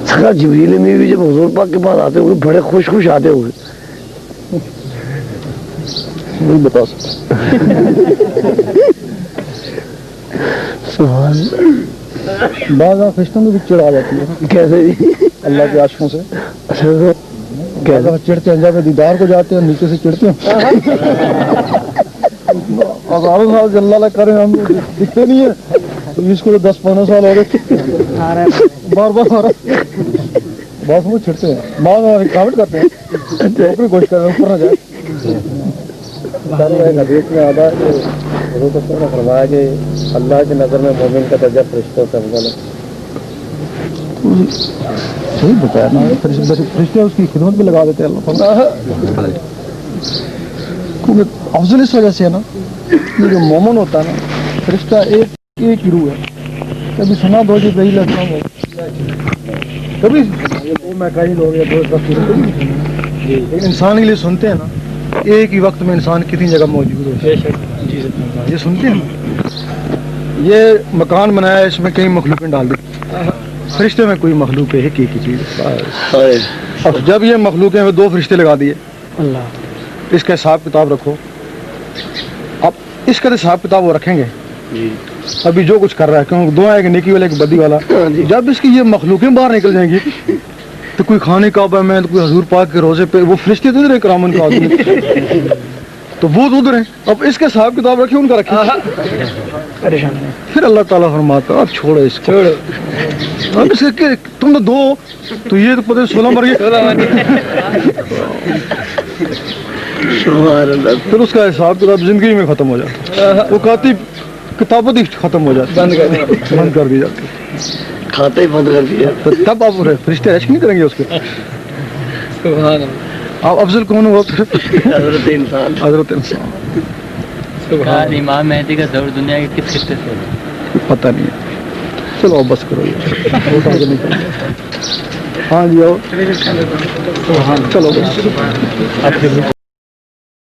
سرکار جبریل میں بھی جب حضور پاک کے پاس آتے ہوئے بڑے خوش خوش آتے ہوئے نہیں بتا سکتا. سبحان. بعض فرشتوں میں بھی چڑ آ جاتی ہے کیسے جی؟ اللہ کے عاشقوں سے. کیسے؟ چڑھتے ہیں جب دیدار کو جاتے ہیں نیچے سے چڑھتے ہیں. ہزاروں سال جل اللہ کرے ہم دکھتے نہیں ہیں تو اس کو 10-15 سال ہو گئے آ رہا ہے. بار بار بس وہ چھڑتے ہیں بعض رکاوٹ کرتے ہیں اپنی کوشش کر رہے ہیں اوپر نہ جائے. حدیث میں آتا ہے کہ حضور صلی اللہ علیہ وسلم نے فرمایا کہ اللہ کی نظر میں مومن کا درجہ فرشتوں سے افضل ہے. صحیح بتایا نا. فرشتے اس کی خدمت میں لگا دیتے ہیں اللہ. کیونکہ افضل اس وجہ سے ہے نا یہ جو مومن ہوتا ہے نا فرشتہ ایک ہی روح ہے. کبھی سنا دو جی بھائی لگتا ہوں کبھی میں کہیں لوگ لیکن انسان کے لیے سنتے ہیں نا ایک ہی وقت میں انسان کتنی جگہ موجود ہے. یہ سنتے ہیں نا. یہ مکان بنایا ہے اس میں کئی مخلوقیں ڈال دی. فرشتے میں کوئی مخلوق ہے ایک ہی چیز. اب جب یہ مخلوقیں میں 2 فرشتے لگا دیے اللہ اس کا حساب کتاب رکھو. اب اس کا حساب کتاب وہ رکھیں گے ابھی جو کچھ کر رہا ہے کیونکہ 2 ہے کہ نیکی والا ایک بدی والا. جب اس کی یہ مخلوقیں باہر نکل جائیں گی تو کوئی خانے کعبہ میں تو کوئی حضور پاک کے روزے پہ وہ فرشتے تو ادھر ہیں کرامن کا آدمی تو وہ تو ادھر ہیں. اب اس کا حساب کتاب رکھیں ان کا رکھیں. پھر اللہ تعالیٰ فرماتا اب چھوڑو اس کو. اب اس کے تم تو 2 تو یہ تو پتہ 16 مر گئے. پھر اس کا حساب کتاب زندگی میں ختم ہو جاتا. وہ کاتب کتابت ہی ختم ہو جاتی بند کر دی جاتی. کھاتے ہی بند کر دیا. تو تب آپ فرشتے رشک نہیں کریں گے اس کے. آپ افضل کون ہوا پھر حضرت انسان. حضرت انسان. امام مہدی کا دور دنیا کے کس خطے سے پتہ نہیں ہے. چلو بس کرو یہ. ہاں جی آؤ. چلو بس.